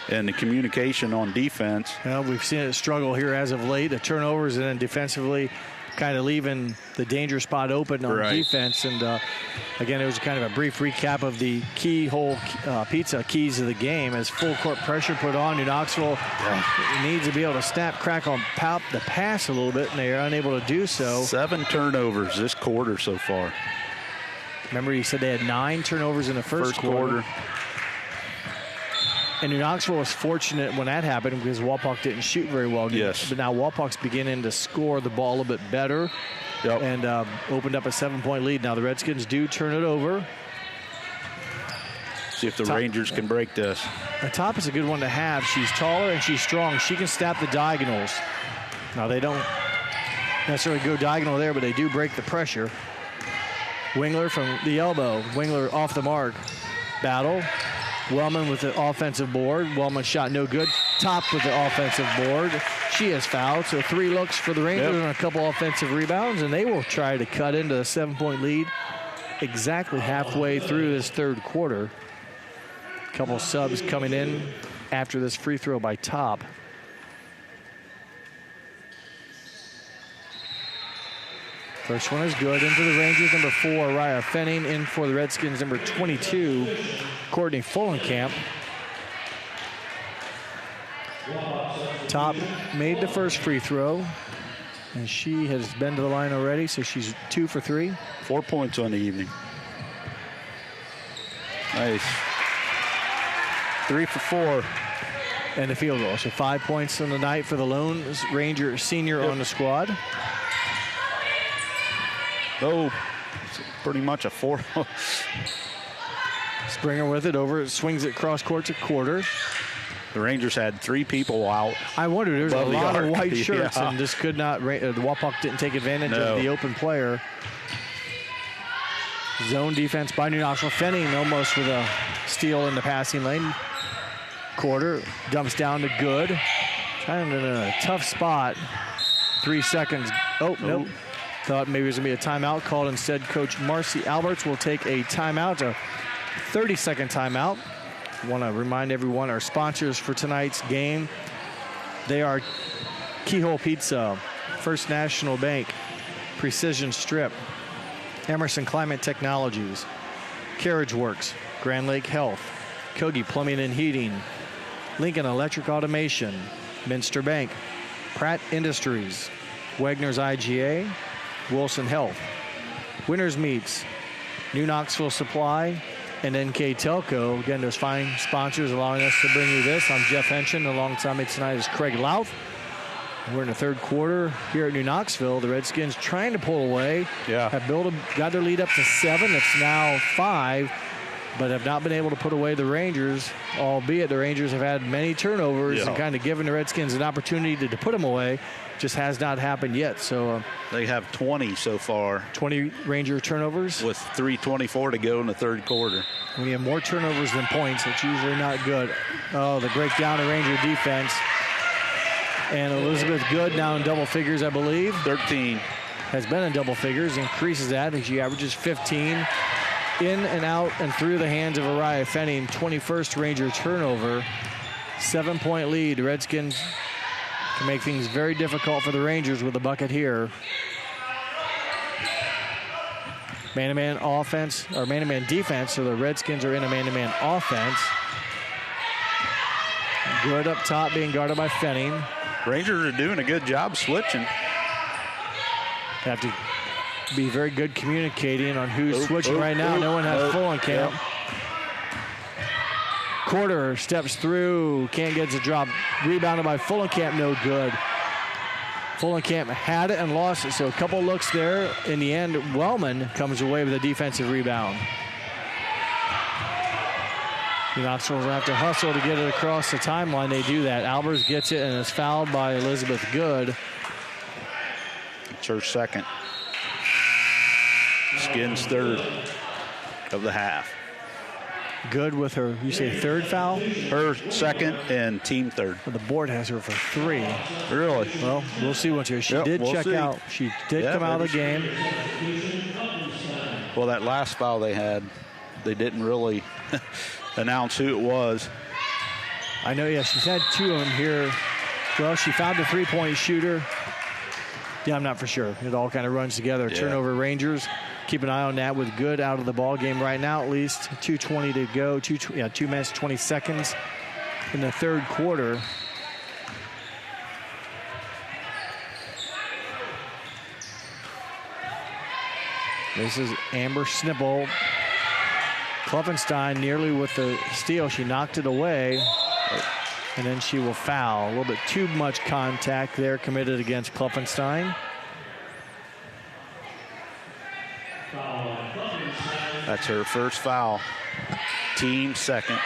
and the communication on defense. Well, we've seen it struggle here as of late. The turnovers and then defensively kind of leaving the danger spot open on defense. And again, it was kind of a brief recap of the keyhole pizza keys of the game as full court pressure put on. New Knoxville needs to be able to snap, crackle, and pop the pass a little bit, and they are unable to do so. 7 turnovers this quarter so far. Remember, you said they had 9 turnovers in the first quarter. And New Knoxville was fortunate when that happened because Wapak didn't shoot very well. Yes. But now Wapak's beginning to score the ball a little bit better and opened up a 7-point lead. Now the Redskins do turn it over. See if the Rangers can break this. The top is a good one to have. She's taller and she's strong. She can snap the diagonals. Now they don't necessarily go diagonal there, but they do break the pressure. Wingler from the elbow. Wingler off the mark. Battle. Wellman with the offensive board. Wellman shot no good. Top with the offensive board. She is fouled. So 3 looks for the Rangers and a couple offensive rebounds, and they will try to cut into a 7-point lead exactly halfway through this third quarter. A couple subs coming in after this free throw by Top. First one is good. Into the Rangers, number 4, Raya Fenning. In for the Redskins, number 22, Courtney Fullenkamp. Top made the first free throw, and she has been to the line already, so she's 2 for 3. 4 points on the evening. Nice. 3 for 4. And the field goal. So 5 points on the night for the lone Ranger senior on the squad. Oh, it's pretty much a 4. Springer with it over. Swings it cross court to Quarter. The Rangers had 3 people out. I wondered, there's a lot of white shirts Yeah. and just could not, the Wapak didn't take advantage of the open player. Zone defense by New Knoxville. Fenning almost with a steal in the passing lane. Quarter dumps down to Good. Kind of in a tough spot. 3 seconds. Oh, nope. Thought maybe it was going to be a timeout called. Instead, Coach Marcy Alberts will take a timeout, a 30-second timeout. Want to remind everyone our sponsors for tonight's game. They are Keyhole Pizza, First National Bank, Precision Strip, Emerson Climate Technologies, Carriage Works, Grand Lake Health, Kogi Plumbing and Heating, Lincoln Electric Automation, Minster Bank, Pratt Industries, Wagner's IGA, Wilson Health, Winners Meats, New Knoxville Supply, and NKTelco. Again, those fine sponsors allowing us to bring you this. I'm Jeff Henshin. Alongside me tonight is Craig Louth. We're in the third quarter here at New Knoxville. The Redskins trying to pull away. Yeah. Have got their lead up to 7. It's now 5, but have not been able to put away the Rangers, albeit the Rangers have had many turnovers and kind of given the Redskins an opportunity to put them away. Just has not happened yet. So they have 20 so far. 20 Ranger turnovers. With 3:24 to go in the third quarter. When you have more turnovers than points, it's usually not good. Oh, the breakdown of Ranger defense. And Elizabeth Good now in double figures, I believe. 13. Has been in double figures, increases that as she averages 15. In and out and through the hands of Araya Fenning, 21st Ranger turnover. 7-point lead. The Redskins can make things very difficult for the Rangers with a bucket here. Man-to-man offense, or man-to-man defense, so the Redskins are in a man-to-man offense. Good up top, being guarded by Fenning. Rangers are doing a good job switching. Have to be very good communicating on who's switching right now. No one has full on camp. Quarter steps through, can't get the drop. Rebounded by Fullenkamp, no good. Fullenkamp had it and lost it, so a couple looks there. In the end, Wellman comes away with a defensive rebound. Knoxville will have to hustle to get it across the timeline. They do that. Albers gets it and is fouled by Elizabeth Good. It's her second. Skins third of the half. Good with her, you say third foul? Her second and team third. Well, the board has her for 3. Really? Well, we'll see once here. She did check out. She did come out of the game. Well, that last foul they had, they didn't really announce who it was. I know, yeah, she's had 2 of them here. Well, she found a 3-point shooter. Yeah, I'm not for sure. It all kind of runs together. Yeah. Turnover Rangers. Keep an eye on that with Good out of the ball game right now, at least. 2:20 to go. 2 minutes, 20 seconds in the third quarter. This is Amber Snipple. Kluffenstein nearly with the steal. She knocked it away. And then she will foul. A little bit too much contact there committed against Kluffenstein. That's her first foul. Team second.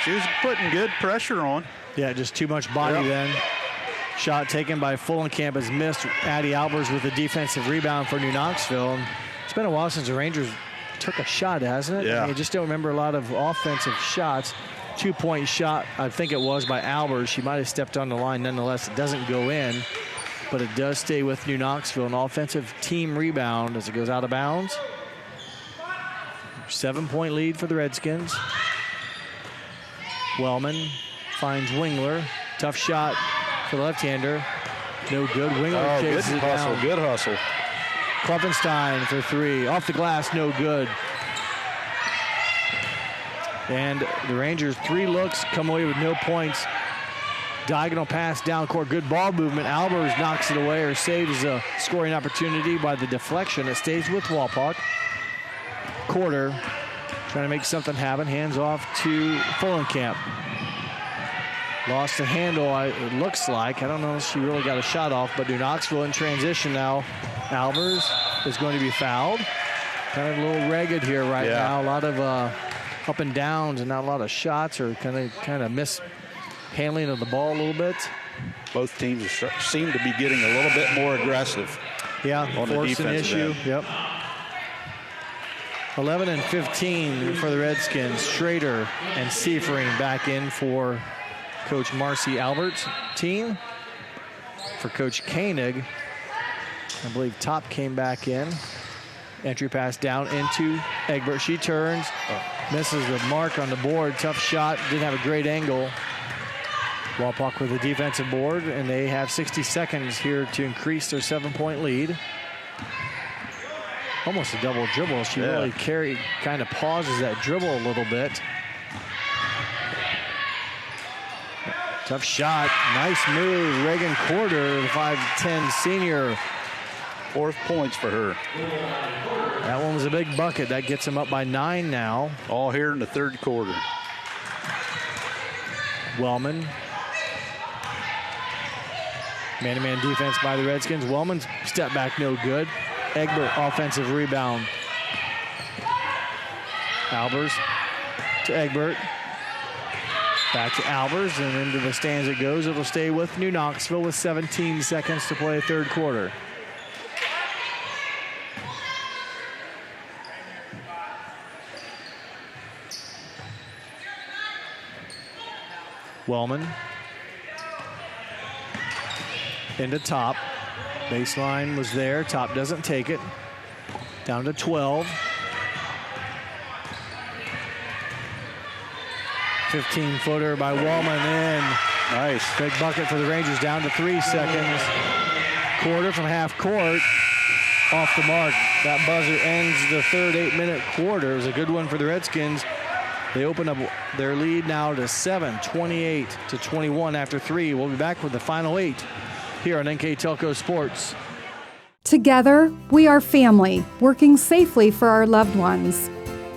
She was putting good pressure on. Yeah, just too much body then. Shot taken by Fullenkamp is missed. Addie Albers with a defensive rebound for New Knoxville. It's been a while since the Rangers took a shot, hasn't it? Yeah. I just don't remember a lot of offensive shots. 2-point shot, I think it was, by Albers. She might have stepped on the line. Nonetheless, it doesn't go in, but it does stay with New Knoxville. An offensive team rebound as it goes out of bounds. 7-point lead for the Redskins. Wellman finds Wingler. Tough shot for the left-hander. No good. Wingler chases it down. Good hustle. Kluffenstein for 3. Off the glass, no good. And the Rangers, 3 looks, come away with no points. Diagonal pass down court, good ball movement. Albers knocks it away or saves a scoring opportunity by the deflection. It stays with Wapak. Quarter, trying to make something happen. Hands off to Fullenkamp. Lost the handle, it looks like. I don't know if she really got a shot off, but New Knoxville in transition now. Albers is going to be fouled. Kind of a little ragged here right now. A lot of up and downs and not a lot of shots, or kind of mishandling of the ball a little bit. Both teams seem to be getting a little bit more aggressive. Yeah, on the force an issue. end. Yep. 11 and 15 for the Redskins. Schrader and Seifering back in for Coach Marcy Albert's team. For Coach Koenig, I believe Top came back in. Entry pass down into Egbert. She turns. Misses the mark on the board. Tough shot. Didn't have a great angle. Wapak with a defensive board, and they have 60 seconds here to increase their 7-point lead. Almost a double dribble. She really kind of pauses that dribble a little bit. Tough shot. Nice move. Reagan Corder, the 5'10 senior. 4th points for her. That one was a big bucket. That gets them up by 9 now. All here in the 3rd quarter. Wellman. Man-to-man defense by the Redskins. Wellman's step back, no good. Egbert, offensive rebound. Albers to Egbert. Back to Albers, and into the stands it goes. It'll stay with New Knoxville with 17 seconds to play 3rd quarter. Wellman. Into Top. Baseline was there. Top doesn't take it. Down to 12. 15-footer by Wellman in. Nice. Big bucket for the Rangers. Down to 3 seconds. Quarter from half court. Off the mark. That buzzer ends the 3rd 8-minute quarter. It was a good one for the Redskins. They open up their lead now to 7, 28-21 after 3. We'll be back with the final 8 here on NKTelco Sports. Together, we are family, working safely for our loved ones.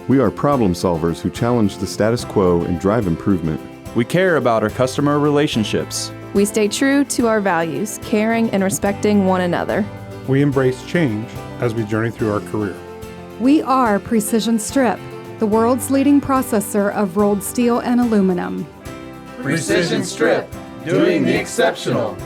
We are problem solvers who challenge the status quo and drive improvement. We care about our customer relationships. We stay true to our values, caring and respecting one another. We embrace change as we journey through our career. We are Precision Strip, the world's leading processor of rolled steel and aluminum. Precision Strip, doing the exceptional.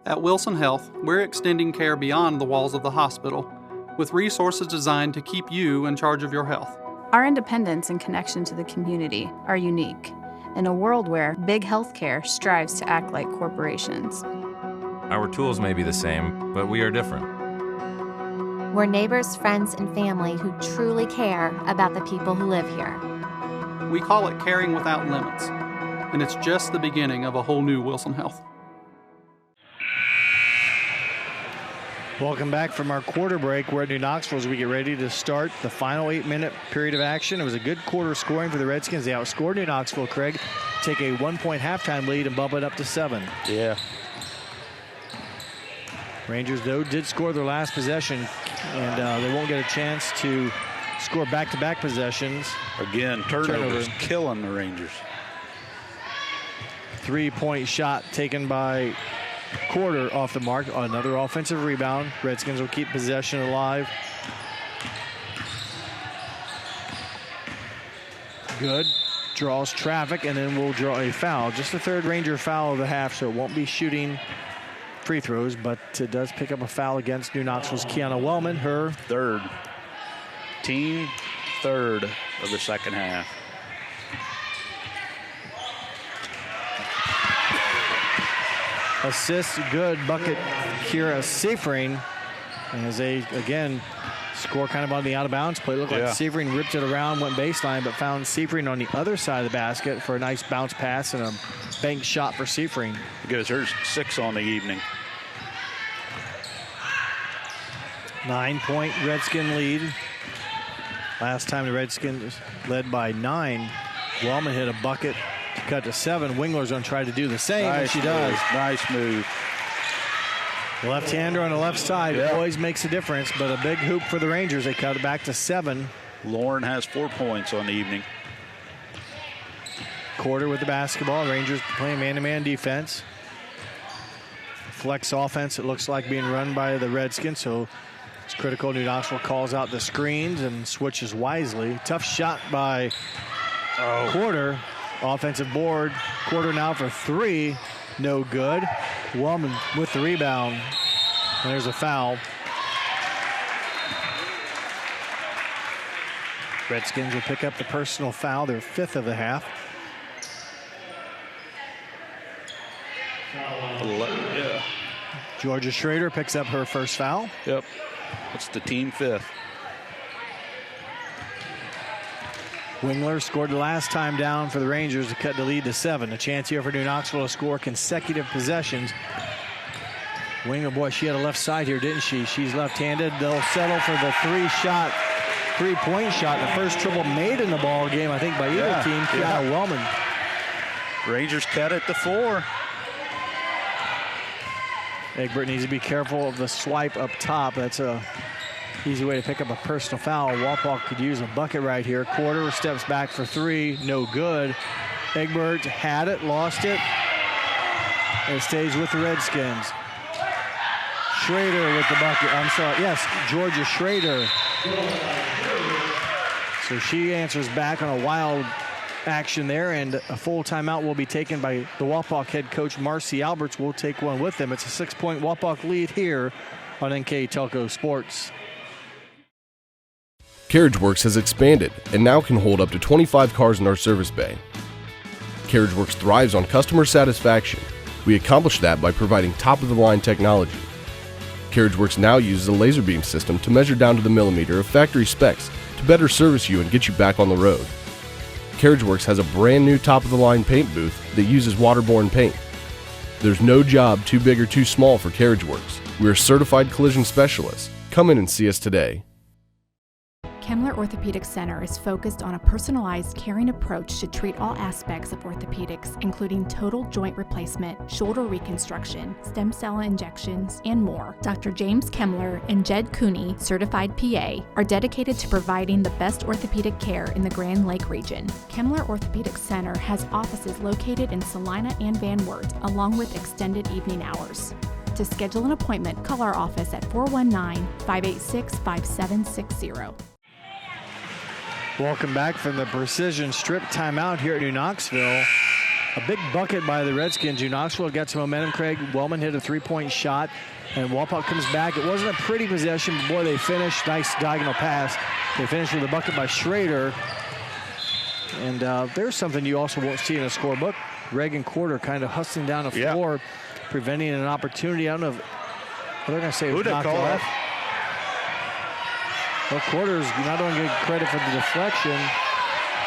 At Wilson Health, we're extending care beyond the walls of the hospital with resources designed to keep you in charge of your health. Our independence and connection to the community are unique in a world where big healthcare strives to act like corporations. Our tools may be the same, but we are different. We're neighbors, friends, and family who truly care about the people who live here. We call it caring without limits, and it's just the beginning of a whole new Wilson Health. Welcome back from our quarter break. We're at New Knoxville as we get ready to start the final 8-minute period of action. It was a good quarter scoring for the Redskins. They outscored New Knoxville, Craig. Take a 1-point halftime lead and bump it up to 7. Yeah. Rangers, though, did score their last possession, and they won't get a chance to score back-to-back possessions. Again, turnovers killing the Rangers. 3-point shot taken by Quarter off the mark. Another offensive rebound. Redskins will keep possession alive. Good. Draws traffic, and then we'll draw a foul. Just the 3rd Ranger foul of the half, so it won't be shooting free throws, but it does pick up a foul against New Knoxville's Kiana Wellman, her 3rd. Team 3rd of the 2nd half. Assist, good bucket, Kira Seifring, as they again score kind of on the out of bounds play. Looked like Seifring ripped it around, went baseline, but found Seifring on the other side of the basket for a nice bounce pass and a bank shot for Seifring. Gives her 6 on the evening. 9-point Redskin lead. Last time the Redskins led by 9. Wellman hit a bucket to cut to 7. Wingler's going to try to do the same, and she does. Nice move. The left-hander on the left side always makes a difference, but a big hoop for the Rangers. They cut it back to 7. Lauren has 4 points on the evening. Quarter with the basketball. Rangers playing man-to-man defense. Flex offense, it looks like being run by the Redskins, so it's critical. New Knoxville calls out the screens and switches wisely. Tough shot by Quarter. Offensive board. Quarter now for 3. No good. Wellman with the rebound. And there's a foul. Redskins will pick up the personal foul, their 5th of the half. Yeah. Georgia Schrader picks up her first foul. Yep. It's the team 5th. Wingler scored the last time down for the Rangers to cut the lead to 7. A chance here for New Knoxville to score consecutive possessions. Wingler, boy, she had a left side here, didn't she? She's left-handed. They'll settle for the three-point shot. The first triple made in the ball game, I think, by either team. Kiana Wellman. Rangers cut it to 4. Egbert needs to be careful of the swipe up top. That's a easy way to pick up a personal foul. Wapak could use a bucket right here. Quarter steps back for 3. No good. Egbert had it, lost it. It stays with the Redskins. Schrader with the bucket. I'm sorry. Yes, Georgia Schrader. So she answers back on a wild action there, and a full timeout will be taken by the Wapak head coach Marcy Alberts. Will take one with them. It's a 6-point Wapak lead here on NKTelco Sports. CarriageWorks has expanded and now can hold up to 25 cars in our service bay. CarriageWorks thrives on customer satisfaction. We accomplish that by providing top-of-the-line technology. CarriageWorks now uses a laser beam system to measure down to the millimeter of factory specs to better service you and get you back on the road. CarriageWorks has a brand new top-of-the-line paint booth that uses waterborne paint. There's no job too big or too small for CarriageWorks. We're certified collision specialists. Come in and see us today. Kemmler Orthopedic Center is focused on a personalized, caring approach to treat all aspects of orthopedics, including total joint replacement, shoulder reconstruction, stem cell injections, and more. Dr. James Kemmler and Jed Cooney, certified PA, are dedicated to providing the best orthopedic care in the Grand Lake region. Kemmler Orthopedic Center has offices located in Salina and Van Wert, along with extended evening hours. To schedule an appointment, call our office at 419-586-5760. Welcome back from the precision strip timeout here at New Knoxville. A big bucket by the Redskins. New Knoxville got some momentum. Craig Wellman hit a 3-point shot, and Wapak comes back. It wasn't a pretty possession, but boy, they finished. Nice diagonal pass. They finished with a bucket by Schrader. And there's something you also won't see in a scorebook. Reagan Quarter kind of hustling down the floor, preventing an opportunity. I don't know if they're going to say it was knocked off. Well, Quarter's not only getting credit for the deflection,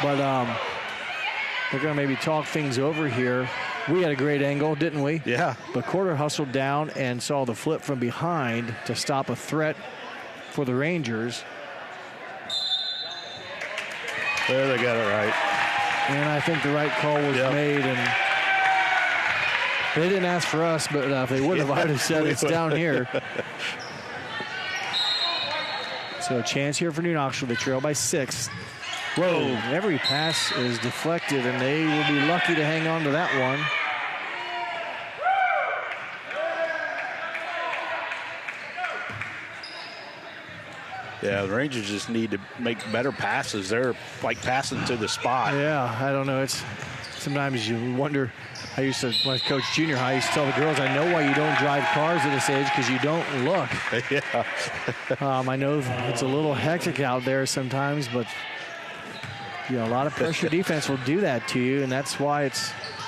but they're going to maybe talk things over here. We had a great angle, didn't we? Yeah. But Quarter hustled down and saw the flip from behind to stop a threat for the Rangers. There, they got it right. And I think the right call was made. And they didn't ask for us, but if they would have, I'd have said it's down here. So a chance here for New Knoxville. They trail by 6. Whoa, every pass is deflected, and they will be lucky to hang on to that one. Yeah, the Rangers just need to make better passes. They're like passing to the spot. Yeah, I don't know. It's sometimes you wonder. I used to, when I coached junior high, I used to tell the girls, I know why you don't drive cars at this age, because you don't look. Yeah. I know it's a little hectic out there sometimes, but a lot of pressure defense will do that to you, and that's why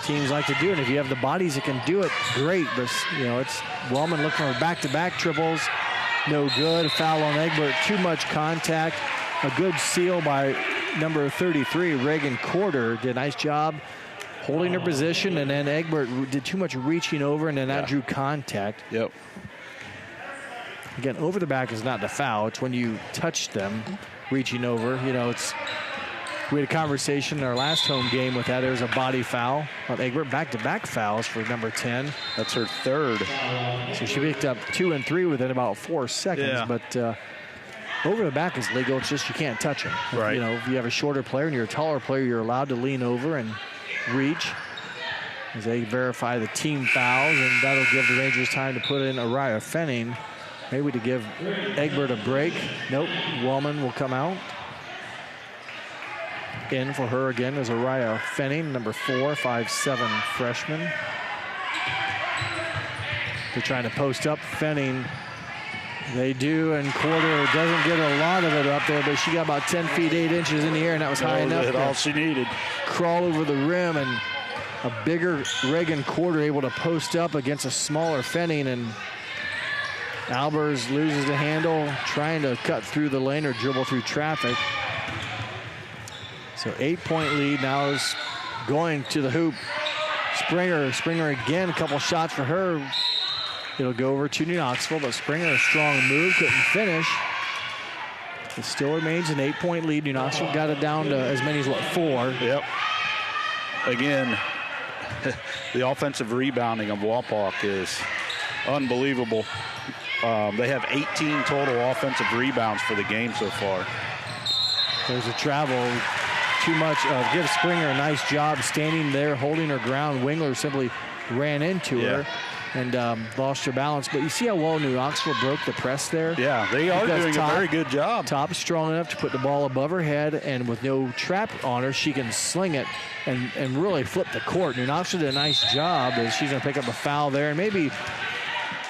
teams like to do it. And if you have the bodies that can do it, great. But it's Wellman looking for back-to-back triples, no good. A foul on Egbert, too much contact. A good seal by number 33, Reagan Quarter, did a nice job holding her position, and then Egbert did too much reaching over, and then that drew contact. Yep. Again, over the back is not the foul. It's when you touch them, reaching over. We had a conversation in our last home game with that. There was a body foul on Egbert. Back-to-back fouls for number 10. That's her third. So she picked up 2 and 3 within about 4 seconds. Yeah. But over the back is legal. It's just you can't touch them. Right. If you have a shorter player and you're a taller player, you're allowed to lean over and reach as they verify the team fouls, and that'll give the Rangers time to put in Araya Fenning, maybe to give Egbert a break. Nope, Wellman will come out. In for her again is Araya Fenning, number 4, 5'7" freshman. They're trying to post up Fenning. They do, and Quarter doesn't get a lot of it up there, but she got about 10 feet 8 inches in the air, and that was high enough. That's all she needed. Crawl over the rim, and a bigger Reagan Quarter able to post up against a smaller Fenning, and Albers loses the handle, trying to cut through the lane or dribble through traffic. So 8-point lead now is going to the hoop. Springer again, a couple shots for her. It'll go over to New Knoxville, but Springer, a strong move, couldn't finish. It still remains an 8-point lead. New Knoxville got it down to as many as, 4? Yep. Again, the offensive rebounding of Wapak is unbelievable. They have 18 total offensive rebounds for the game so far. There's a travel. Too much. Give Springer a nice job standing there, holding her ground. Wingler simply ran into her and lost her balance. But you see how well New Knoxville broke the press there? Yeah, they are doing a very good job. Top strong enough to put the ball above her head, and with no trap on her, she can sling it and really flip the court. New Knoxville did a nice job, as she's going to pick up a foul there. And maybe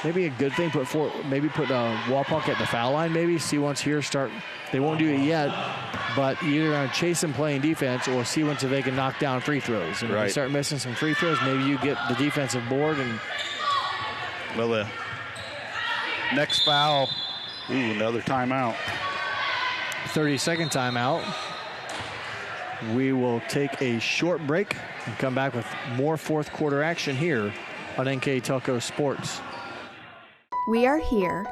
a good thing, put Wapak at the foul line, maybe. See once here start. They won't do it yet, but you're going to chase them playing defense or see once if they can knock down free throws. And if you start missing some free throws, maybe you get the defensive board. And well, the next foul, another timeout. 30-second timeout. We will take a short break and come back with more fourth quarter action here on NKTelco Sports. We are here,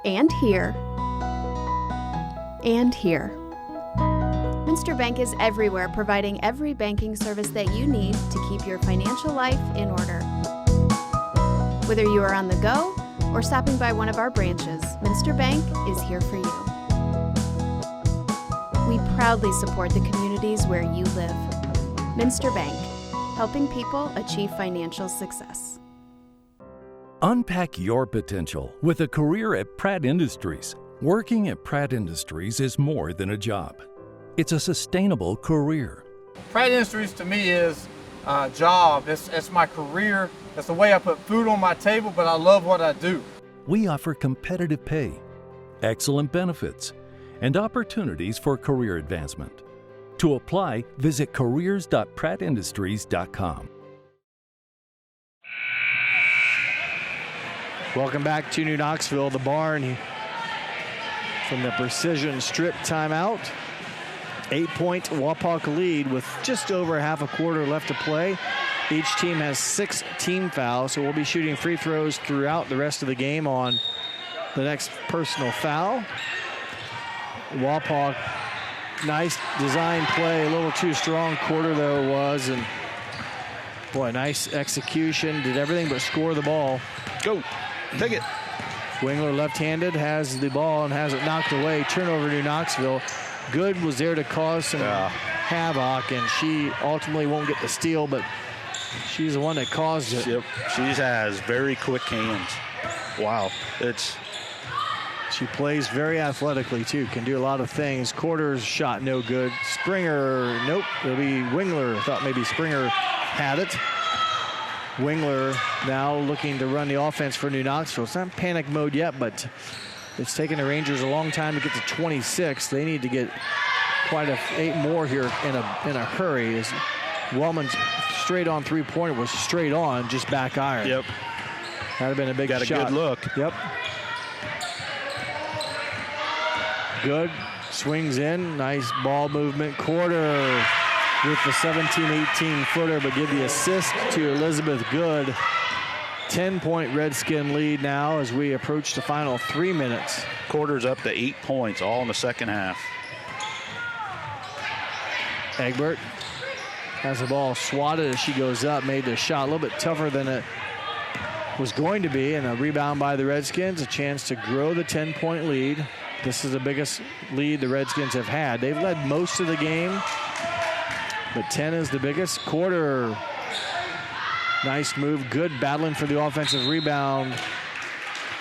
and here, and here. Minster Bank is everywhere, providing every banking service that you need to keep your financial life in order. Whether you are on the go or stopping by one of our branches, Minster Bank is here for you. We proudly support the communities where you live. Minster Bank, helping people achieve financial success. Unpack your potential with a career at Pratt Industries. Working at Pratt Industries is more than a job. It's a sustainable career. Pratt Industries to me is a job. It's my career. It's the way I put food on my table, but I love what I do. We offer competitive pay, excellent benefits, and opportunities for career advancement. To apply, visit careers.prattindustries.com. Welcome back to New Knoxville, the barn from the precision strip timeout. 8-point Wapak lead with just over half a quarter left to play. Each team has 6 team fouls, so we'll be shooting free throws throughout the rest of the game on the next personal foul. Wapak, nice design play, a little too strong quarter though it was, and boy, nice execution, did everything but score the ball. Go. Take it. Wingler left-handed has the ball and has it knocked away. Turnover to Knoxville. Good was there to cause some havoc, and she ultimately won't get the steal, but she's the one that caused it. Yep. She has very quick hands. Wow. She plays very athletically, too. Can do a lot of things. Quarters shot no good. Springer, nope. It'll be Wingler. Thought maybe Springer had it. Wingler now looking to run the offense for New Knoxville. It's not panic mode yet, but it's taken the Rangers a long time to get to 26. They need to get quite 8 more here in a hurry. As Wellman's straight on three-pointer was straight on, just back iron. Yep. That'd have been a big shot. Got a good look. Yep. Good. Swings in. Nice ball movement. Quarter with the 17-18 footer, but give the assist to Elizabeth Good. 10-point Redskin lead now as we approach the final 3 minutes. Quarter's up to 8 points, all in the second half. Egbert has the ball swatted as she goes up, made the shot a little bit tougher than it was going to be, and a rebound by the Redskins, a chance to grow the 10-point lead. This is the biggest lead the Redskins have had. They've led most of the game, but 10 is the biggest. Quarter, nice move, good battling for the offensive rebound.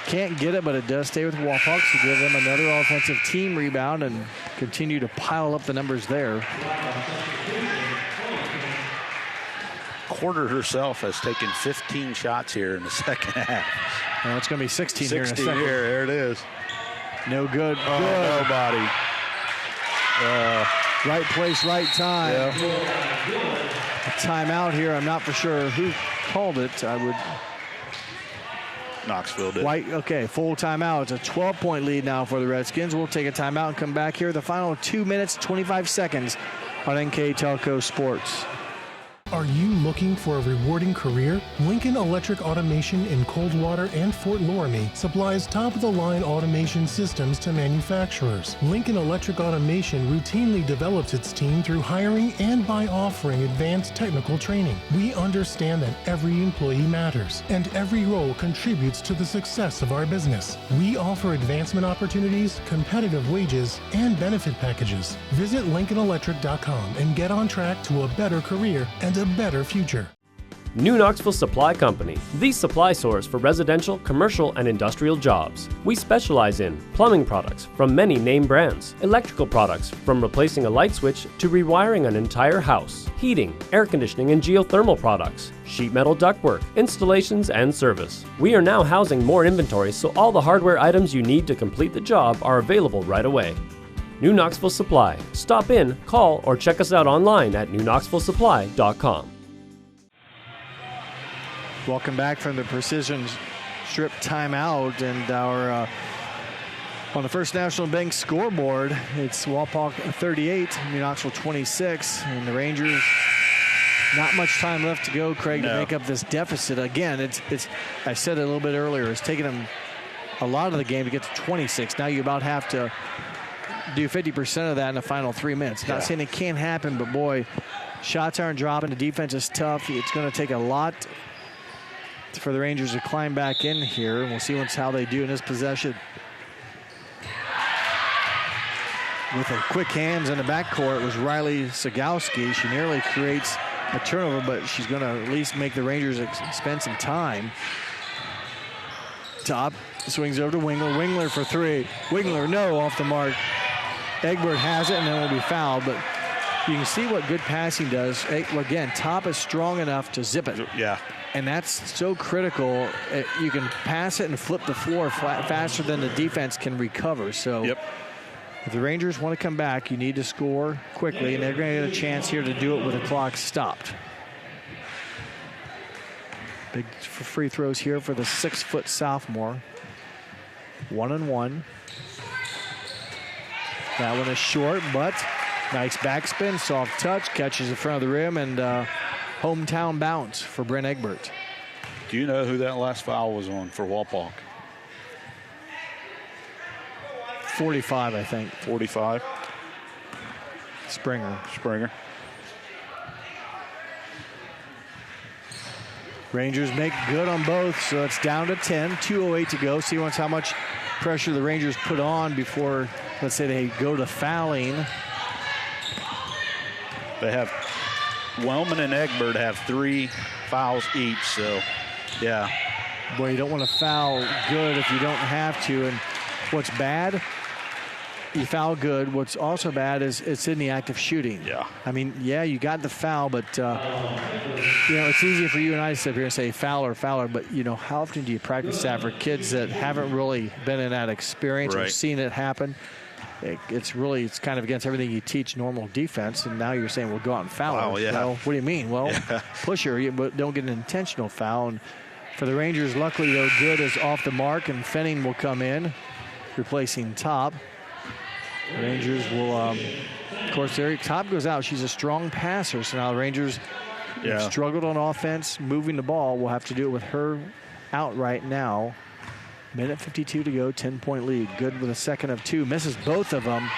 Can't get it, but it does stay with Wapak to give them another offensive team rebound and continue to pile up the numbers there. Quarter herself has taken 15 shots here in the second half. Well, it's going to be 16 here in a second. Here, there it is. No good. Oh, good. nobody. Right place, right time. Yeah. A timeout here. I'm not for sure who called it. Knoxville did. Full timeout. It's a 12-point lead now for the Redskins. We'll take a timeout and come back here. The final 2 minutes, 25 seconds on NKTelco Sports. Are you looking for a rewarding career? Lincoln Electric Automation in Coldwater and Fort Loramie supplies top-of-the-line automation systems to manufacturers. Lincoln Electric Automation routinely develops its team through hiring and by offering advanced technical training. We understand that every employee matters, and every role contributes to the success of our business. We offer advancement opportunities, competitive wages, and benefit packages. Visit LincolnElectric.com and get on track to a better career and a better future. New Knoxville Supply Company, the supply source for residential, commercial, and industrial jobs. We specialize in plumbing products from many name brands, electrical products from replacing a light switch to rewiring an entire house, heating, air conditioning, and geothermal products, sheet metal ductwork, installations, and service. We are now housing more inventory, so all the hardware items you need to complete the job are available right away. New Knoxville Supply. Stop in, call, or check us out online at newknoxvillesupply.com. Welcome back from the Precision Strip timeout, and our on the First National Bank scoreboard, it's Wapak 38, New Knoxville 26, and the Rangers. Not much time left to go, Craig, to make up this deficit. Again, it's I said it a little bit earlier. It's taken them a lot of the game to get to 26. Now you about have to do 50% of that in the final 3 minutes. Not saying it can't happen, but boy, shots aren't dropping. The defense is tough. It's going to take a lot for the Rangers to climb back in here. We'll see how they do in this possession. With a quick hands in the backcourt was Riley Sagowski. She nearly creates a turnover, but she's going to at least make the Rangers spend some time. Top swings over to Wingler. Wingler for three. Wingler, no, off the mark. Egbert has it and then will be fouled, but you can see what good passing does. Again, Top is strong enough to zip it. Yeah. And that's so critical. You can pass it and flip the floor faster than the defense can recover. So if the Rangers want to come back, you need to score quickly, and they're going to get a chance here to do it with the clock stopped. Big free throws here for the 6-foot sophomore. 1-and-1. That one is short, but nice backspin, soft touch, catches in front of the rim, and hometown bounce for Brent Egbert. Do you know who that last foul was on for Wapak? 45, I think. 45? Springer. Rangers make good on both, so it's down to 10. 2:08 to go. See once how much pressure the Rangers put on before, let's say, they go to fouling. They have Wellman and Egbert have 3 fouls each, so yeah. Boy, you don't want to foul good if you don't have to. And what's bad, you foul good. What's also bad is it's in the act of shooting. Yeah. I mean, yeah, you got the foul, but it's easy for you and I to sit here and say fouler, but how often do you practice that for kids that haven't really been in that experience or seen it happen? It's kind of against everything you teach normal defense, and now you're saying, well, go out and foul. Wow, yeah. Well, what do you mean? Well, push her, but don't get an intentional foul. And for the Rangers, luckily, though, Good is off the mark, and Fenning will come in, replacing Top. The Rangers will, of course, Top goes out. She's a strong passer, so now the Rangers have struggled on offense, moving the ball. We'll have to do it with her out right now. Minute 52 to go, 10-point lead. Good with a second of 2. Misses both of them.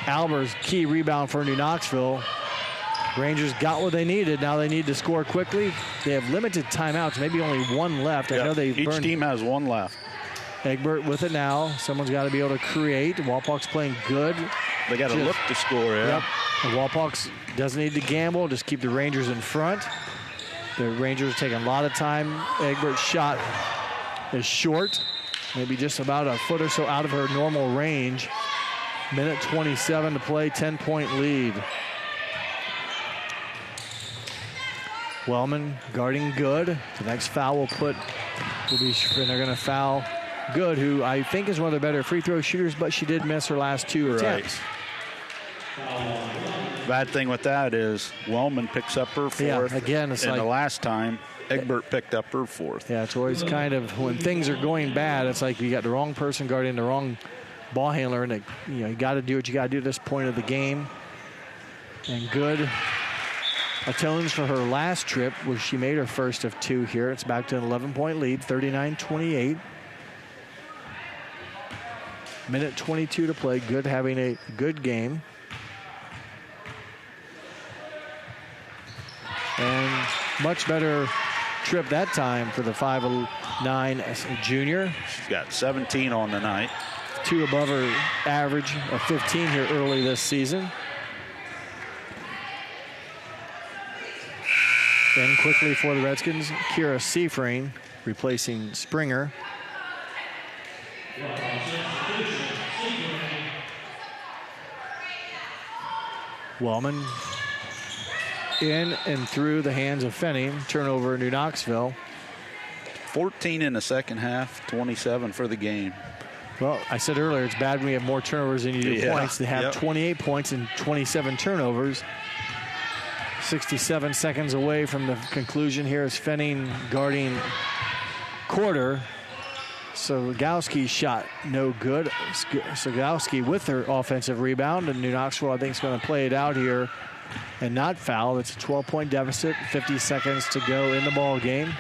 Albers, key rebound for New Knoxville. Rangers got what they needed. Now they need to score quickly. They have limited timeouts, maybe only 1 left. I know each team has 1 left. Egbert with it now. Someone's got to be able to create. Wapak's playing good. They got to look to score, Yep. Wapak's doesn't need to gamble. Just keep the Rangers in front. The Rangers are taking a lot of time. Egbert's shot is short. Maybe just about a foot or so out of her normal range. Minute 27 to play, 10-point lead. Wellman guarding Good. The next foul will be, and they're going to foul Good, who I think is one of the better free throw shooters, but she did miss her last 2 attempts. Bad thing with that is Wellman picks up her fourth. Again, it's and the last time Egbert picked up her fourth. Yeah, it's always kind of when things are going bad, it's like you got the wrong person guarding the wrong ball handler, and you got to do what you got to do at this point of the game. And good atones for her last trip, where she made her first of 2 here. It's back to an 11-point lead, 39-28. Minute 22 to play. Good having a good game. And much better trip that time for the 5'9" junior. She's got 17 on the night. 2 above her average of 15 here early this season. Then quickly for the Redskins, Kira Seafrain replacing Springer. Wellman in and through the hands of Fenning. Turnover New Knoxville. 14 in the second half, 27 for the game. Well, I said earlier, it's bad when you have more turnovers than you do points. They have 28 points and 27 turnovers. 67 seconds away from the conclusion here is Fenning guarding Quarter. So Rogowski's shot no good. Rogowski with her offensive rebound, and New Knoxville, I think, is going to play it out here and not foul. It's a 12-point deficit, 50 seconds to go in the ball game.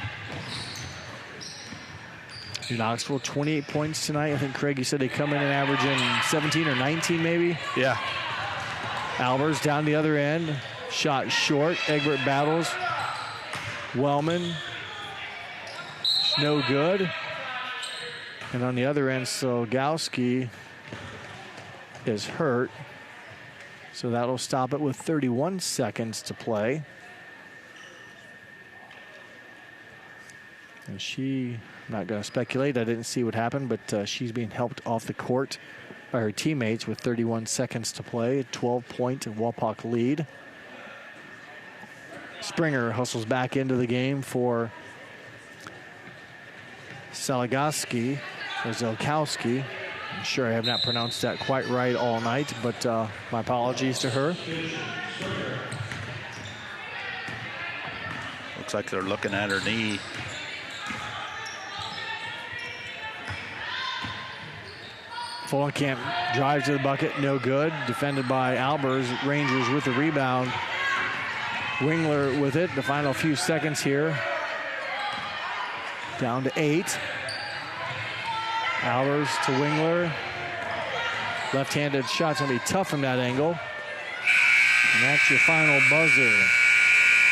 New Knoxville, 28 points tonight. I think, Craig, you said they come in and averaging 17 or 19 maybe? Yeah. Albers down the other end. Shot short. Egbert battles. Wellman. No good. And on the other end, Rogowski is hurt. So that'll stop it with 31 seconds to play. And I'm not going to speculate. I didn't see what happened, but she's being helped off the court by her teammates with 31 seconds to play. A 12-point Wapak lead. Springer hustles back into the game for Salagowski, or Zelkowski. I'm sure I have not pronounced that quite right all night, but my apologies to her. Looks like they're looking at her knee. Fulenkamp drives to the bucket, no good. Defended by Albers. Rangers with the rebound. Wingler with it. The final few seconds here. Down to 8. Albers to Wingler. Left-handed shot's going to be tough from that angle. And that's your final buzzer.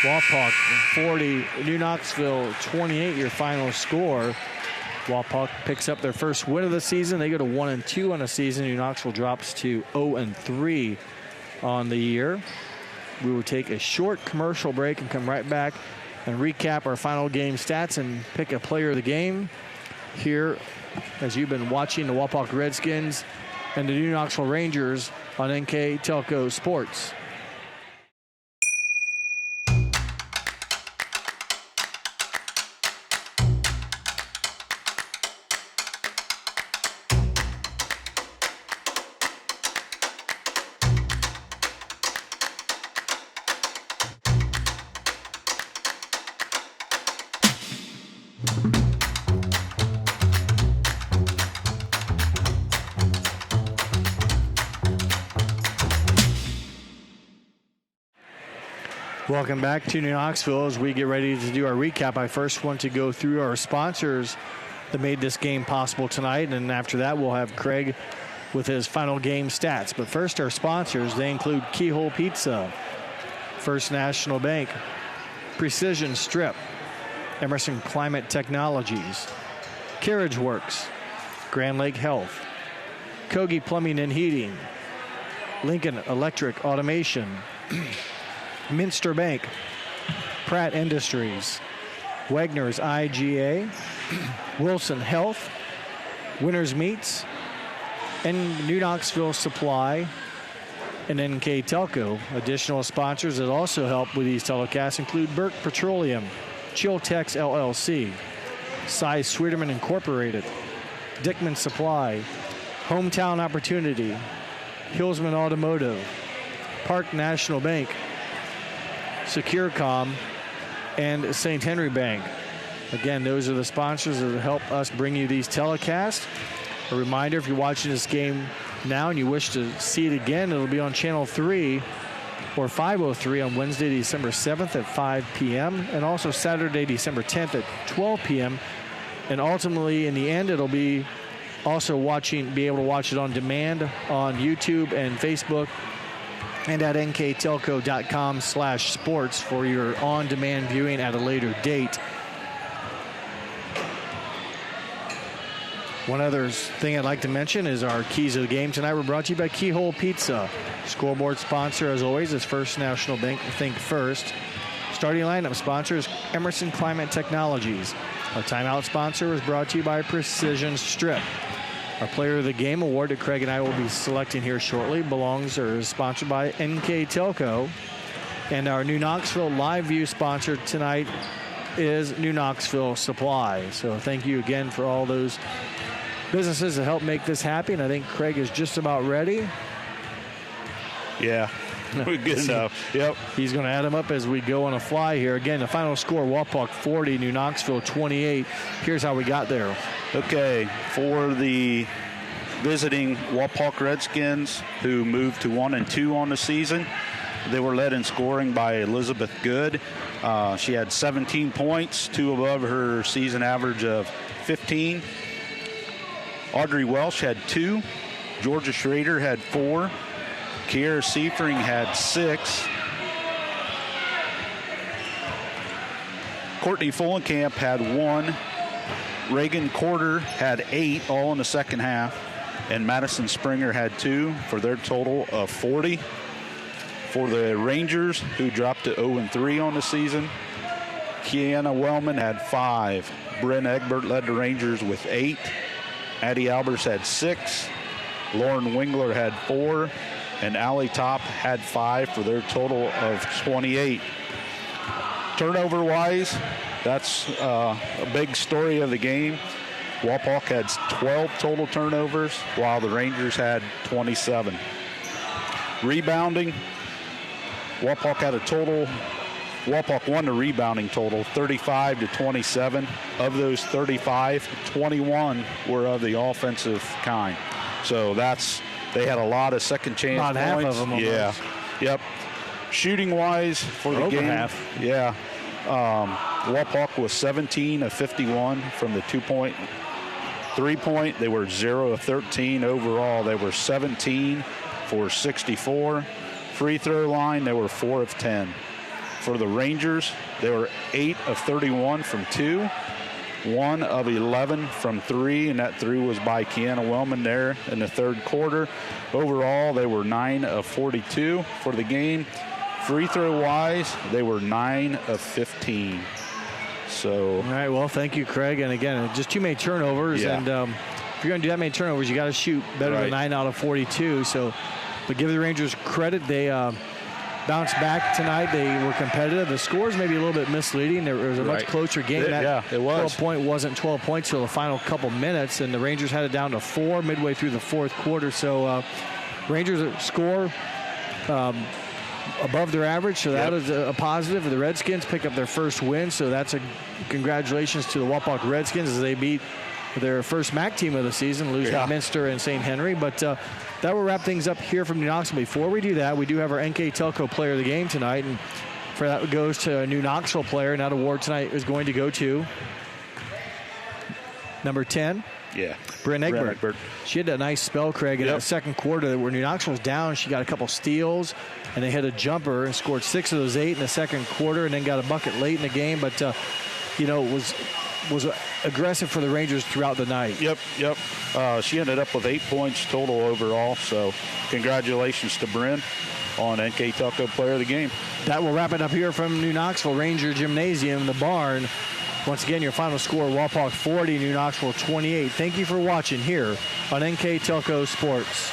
Wapak 40, New Knoxville 28, your final score. Wapak picks up their first win of the season. They go to 1-2 on the season. New Knoxville drops to 0-3 on the year. We will take a short commercial break and come right back and recap our final game stats and pick a player of the game here as you've been watching the Wapak Redskins and the New Knoxville Rangers on NKTelco Sports. Welcome back to New Knoxville as we get ready to do our recap. I first want to go through our sponsors that made this game possible tonight, and after that we'll have Craig with his final game stats. But first, our sponsors, they include Keyhole Pizza, First National Bank, Precision Strip, Emerson Climate Technologies, Carriage Works, Grand Lake Health, Kogi Plumbing and Heating, Lincoln Electric Automation, Minster Bank, Pratt Industries, Wagner's IGA, Wilson Health, Winners Meats, and New Knoxville Supply, and NKTelco. Additional sponsors that also help with these telecasts include Burke Petroleum, Chiltex LLC, Cy Sweeterman Incorporated, Dickman Supply, Hometown Opportunity, Hillsman Automotive, Park National Bank, SecureCom, and St. Henry Bank. Again, those are the sponsors that help us bring you these telecasts. A reminder, if you're watching this game now and you wish to see it again, it'll be on Channel 3 or 503 on Wednesday, December 7th at 5 p.m. and also Saturday, December 10th at 12 p.m. And ultimately, in the end, it'll be also be able to watch it on demand on YouTube and Facebook and at nktelco.com/sports for your on-demand viewing at a later date. One other thing I'd like to mention is our keys of the game tonight were brought to you by Keyhole Pizza. Scoreboard sponsor, as always, is First National Bank. Think First. Starting lineup sponsor is Emerson Climate Technologies. Our timeout sponsor was brought to you by Precision Strip. Our Player of the Game award that Craig and I will be selecting here shortly is sponsored by NKTelco. And our New Knoxville Live View sponsor tonight is New Knoxville Supply. So thank you again for all those businesses that help make this happen. I think Craig is just about ready. Yeah, we're good enough. Yep. He's going to add them up as we go on a fly here. Again, the final score, Wapak 40, New Knoxville 28. Here's how we got there. Okay, for the visiting Wapak Redskins, who moved to 1-2 on the season, they were led in scoring by Elizabeth Good. She had 17 points, 2 above her season average of 15. Audrey Welsh had 2. Georgia Schrader had 4. Kiera Seifering had 6. Courtney Fullenkamp had 1. Reagan Corder had 8, all in the second half. And Madison Springer had 2 for their total of 40. For the Rangers, who dropped to 0-3 on the season, Kiana Wellman had 5. Bryn Egbert led the Rangers with 8. Addie Albers had 6. Lauren Wingler had 4. And Allie Top had 5 for their total of 28. Turnover-wise, that's a big story of the game. Wapak had 12 total turnovers, while the Rangers had 27. Rebounding, Wapak won the rebounding total, 35-27. Of those 35, 21 were of the offensive kind. So they had a lot of second chance About points. half of them almost. Yeah. Yep. Shooting wise for the game. Half. Yeah. Wapak was 17 of 51 from the 2-point, 3-point. They were 0 of 13 overall. They were 17 for 64. Free throw line, they were 4 of 10. For the Rangers, they were 8 of 31 from 2. 1 of 11 from 3, and that 3 was by Kiana Wellman there in the third quarter. Overall, they were 9 of 42 for the game. Free throw-wise, they were 9 of 15. So, all right, well, thank you, Craig. And again, just too many turnovers. Yeah. And if you're going to do that many turnovers, you got to shoot better than 9 out of 42. So, but give the Rangers credit. They bounced back tonight. They were competitive. The scores may be a little bit misleading. There was a much closer game. It was. 12-point wasn't 12 points till the final couple minutes, and the Rangers had it down to 4 midway through the fourth quarter. So Rangers score above their average, so that is a positive. The Redskins pick up their first win, so that's a congratulations to the Wapak Redskins as they beat their first MAC team of the season, losing to Minster and St. Henry. But that will wrap things up here from New Knoxville. Before we do that, we do have our NKTelco Player of the Game tonight, and for that it goes to a New Knoxville player, and that award tonight is going to go to number 10. Yeah. Bryn Egbert. She had that nice spell, Craig, in that second quarter where New Knoxville was down. She got a couple steals, and they hit a jumper and scored 6 of those 8 in the second quarter, and then got a bucket late in the game. But, was aggressive for the Rangers throughout the night. Yep. She ended up with 8 points total overall, so congratulations to Bryn on NKTelco Player of the Game. That will wrap it up here from New Knoxville Ranger Gymnasium, the barn. Once again, your final score, Wapak 40, New Knoxville 28. Thank you for watching here on NKTelco Sports.